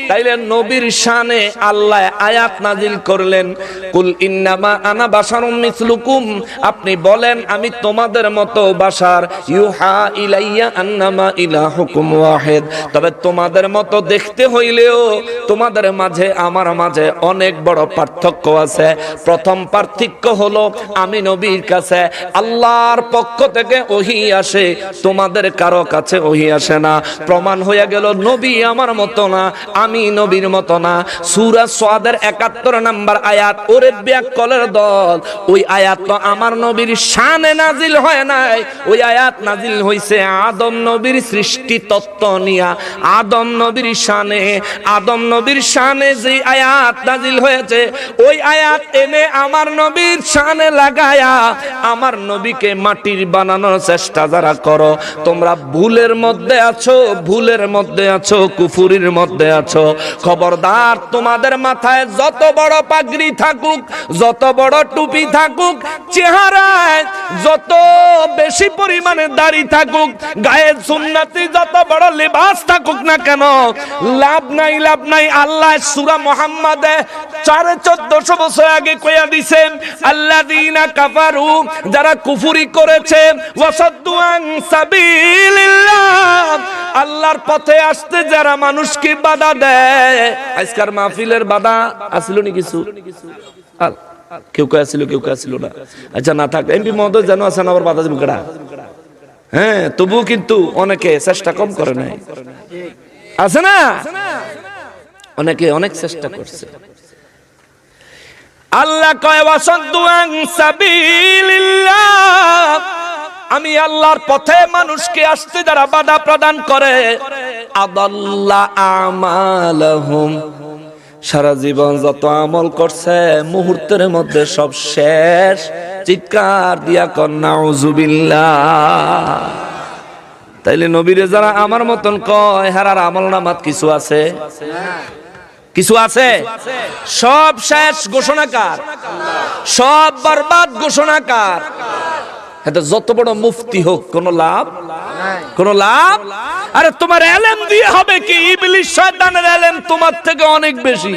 তাইলে নবীর শানে আল্লাহ আয়াত নাজিল করলেন, কুল ইন্নামা আনা বাশারুম মিসলুকুম, আপনি বলেন আমি তোমাদের মতো বাশার, ইউহা ইলাইয়া আন্নামা ইলাহুকুম ওয়াহিদ। তবে তোমাদের মতো দেখতে হইলেও তোমাদের মাঝে আমার মাঝে অনেক বড় পার্থক্য আছে। প্রথম পার্থক্য হলো আমি নবীর কাছে আল্লাহর পক্ষ থেকে ওহী আসে, তোমাদের কারো কাছে ওহী আসে না। প্রমাণ হয়ে গেল নবী আমার মতো না, আমি নবীর মতো না। সূরা সাদের 71 নম্বর আয়াত, ওরে ব্যাককলের দল, ওই আয়াত তো আমার নবীর শানে নাজিল হয় নাই, ওই আয়াত নাজিল হইছে আদম নবীর সৃষ্টি তত্ত্ব নিয়া, আদম নবীর শানে। আদম নবীর শানে যে আয়াত নাজিল হয়েছে, ওই আয়াত এনে আমার নবীর শানে লাগায়া আমার নবীকে মাটির বানানোর চেষ্টা যারা করো, তোমরা ভুলের মধ্যে আছো, ভুলের মধ্যে আছো, কুফুরির মধ্যে আছো। খবরদার, তোমাদের মাথায় যত বড় পাগড়ি থাকুক, যত বড় টুপি থাকুক, চেহারায় যত বেশি পরিমাণে দাড়ি থাকুক, গায়ে সুন্নতি যত বড় লিবাস থাকুক না কেন, লাভ নাই, লাভ নাই। আল্লাহ সূরা মুহাম্মাদে 1450 বছর আগে কইয়া দিবেন, আল্লাযীনা কাফারু, যারা কুফরি করেছে, ওয়াসাদ্দু আন সাবিলিল্লাহ, আল্লাহর পথে আসতে যারা মানুষকে বাধা দেয়। আজকের মাহফিলের বাধা আসিল নি কিছু? কেউ কে আসিল, কেউ কে আসিল না। আচ্ছা, না থাক, এমপি মহোদয় যেন আছেন, আবার বাধা দিব কেডা? হ্যাঁ, তবুও কিন্তু অনেকে চেষ্টা কম করে নাই, আছে না? অনেকে অনেক চেষ্টা করছে। আল্লাহ কয় ওয়াসাদ্দু আন সাবিলিল্লাহ, আমি আল্লাহর পথে মানুষকে আসতে যারা বাধা প্রদান করে, আদাল্লা আমালাহুম, সারা জীবন যত আমল করছে মুহূর্তের মধ্যে সব শেষ। চিৎকার দিয়া কর নাউযুবিল্লাহ। তাইলে নবীরে যারা আমার মতন কয়, হারার আমল নামাত কিছু আছে? কিছু আছে? সব শেষ ঘোষণাকার, সব বরবাদ ঘোষণাকার। এটা যত বড় মুফতি হোক, কোন লাভ, কোন লাভ। আরে তোমার ইলম দিয়ে হবে কি? ইবলিস শয়তানের ইলম তোমার থেকে অনেক বেশি,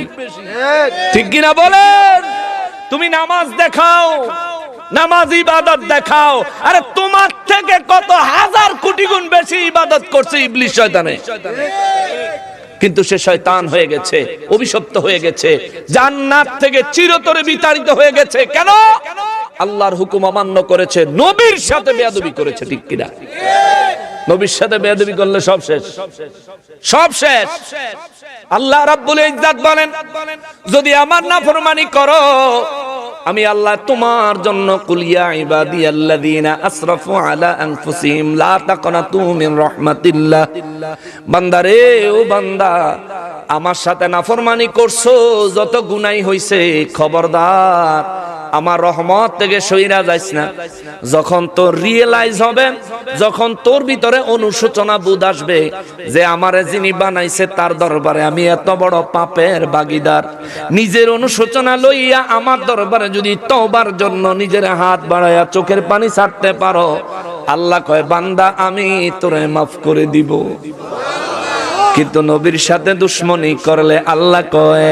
ঠিক কি না বলেন? তুমি নামাজ দেখাও, নামাজ ইবাদত দেখাও, আরে তোমার থেকে কত হাজার কোটি গুণ বেশি ইবাদত করছে ইবলিস শয়তানে। কিন্তু সে শয়তান হয়ে গেছে, অভিশপ্ত হয়ে গেছে, জান্নাত থেকে চিরতরে বিতাড়িত হয়ে গেছে। কেন? আল্লাহর হুকুম অমান্য করেছে, নবীর সাথে বেয়াদবি করেছে, ঠিক কিনা? নবীর সাথে বেয়াদবি করলে সব শেষ, সব শেষ। আল্লাহ রাব্বুল ইজ্জত বলেন, যদি আমার নাফরমানি করো, আমি আল্লাহ তোমার জন্য কুল ইয়া ইবাদিয়াল্লাযীনা আসরাফু আলা আনফুসিহিম লা তাকনাতু মিন রাহমাতিল্লাহ, বান্দারে, ও বান্দা, আমার সাথে নাফরমানি করছো, যত গুনাহ হইছে, খবরদার আমার রহমত থেকে সইরা যাইস না। যখন তোর রিয়েলাইজ হবে, যখন তোর ভিতরে অনুশোচনা বোধ আসবে যে আমারে যিনি বানাইছে তার দরবারে আমি এত বড় পাপের ভাগীদার, নিজের অনুশোচনা লইয়া আমার দরবারে যদি তওবার জন্য নিজের হাত বাড়াইয়া চোখের পানি ছাড়তে পারো, আল্লাহ কয় বান্দা আমি তোরে মাফ করে দিব। কিন্তু নবীর সাথে দুশমনী করলে আল্লাহ কয়,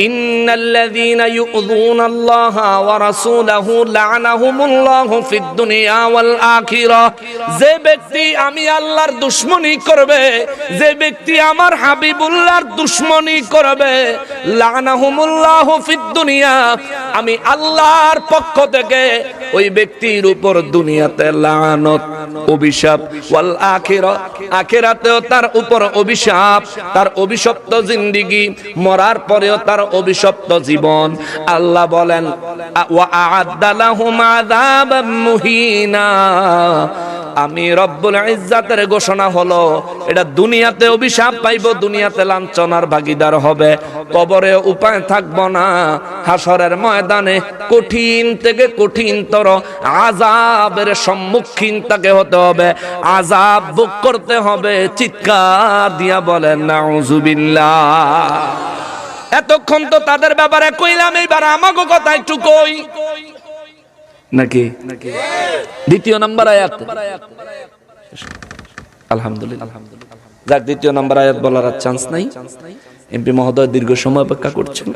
ইন্নাল্লাযীনা ইউযুনাল্লাহা ওয়া রাসূলাহু লা'নাহুমুল্লাহু ফিদ দুনিয়া ওয়াল আখিরাহ, যে ব্যক্তি আমি আল্লাহর দুশমনী করবে, যে ব্যক্তি আমার হাবিবুল্লাহর দুশমনী করবে, লা'নাহুমুল্লাহু ফিদ দুনিয়া, আমি আল্লাহর পক্ষ থেকে ওই ব্যক্তির উপর দুনিয়াতে লানত, অভিশাপ, ওয়াল আখিরাহ, আখিরাতেও তার উপর অভিশাপ অভিশাপ, তার অভিশপ্ত জিন্দেগি, মরার পরেও তার অভিশপ্ত জীবন। আল্লাহ বলেন ওয়া আ'আদ্দা লাহুম আযাবাম মুহিনা, আমি রব্বুল ইজ্জাতের ঘোষণা হলো এটা দুনিয়াতে অভিশাপ পাইব, দুনিয়াতে লাঞ্ছনার ভাগীদার হবে, কবরে উপায় থাকবো না, হাসরের ময়দানে কঠিন থেকে কঠিনতর আযাবের সম্মুখীন তাকে হতে হবে, আযাব ভোগ করতে হবে। চিৎকার দিয়া বলেন নাউযুবিল্লাহ। এতক্ষণ তো তাদের ব্যাপারে কইলাম, এইবার আমাগো কথা একটু কই নাকি। দ্বিতীয় নাম্বার আয়াত, আলহামদুলিল্লাহ, যাক দ্বিতীয় নাম্বার আয়াত বলার আর চান্স নাই। এমপি মহোদয় দীর্ঘ সময় অপেক্ষা করছেন।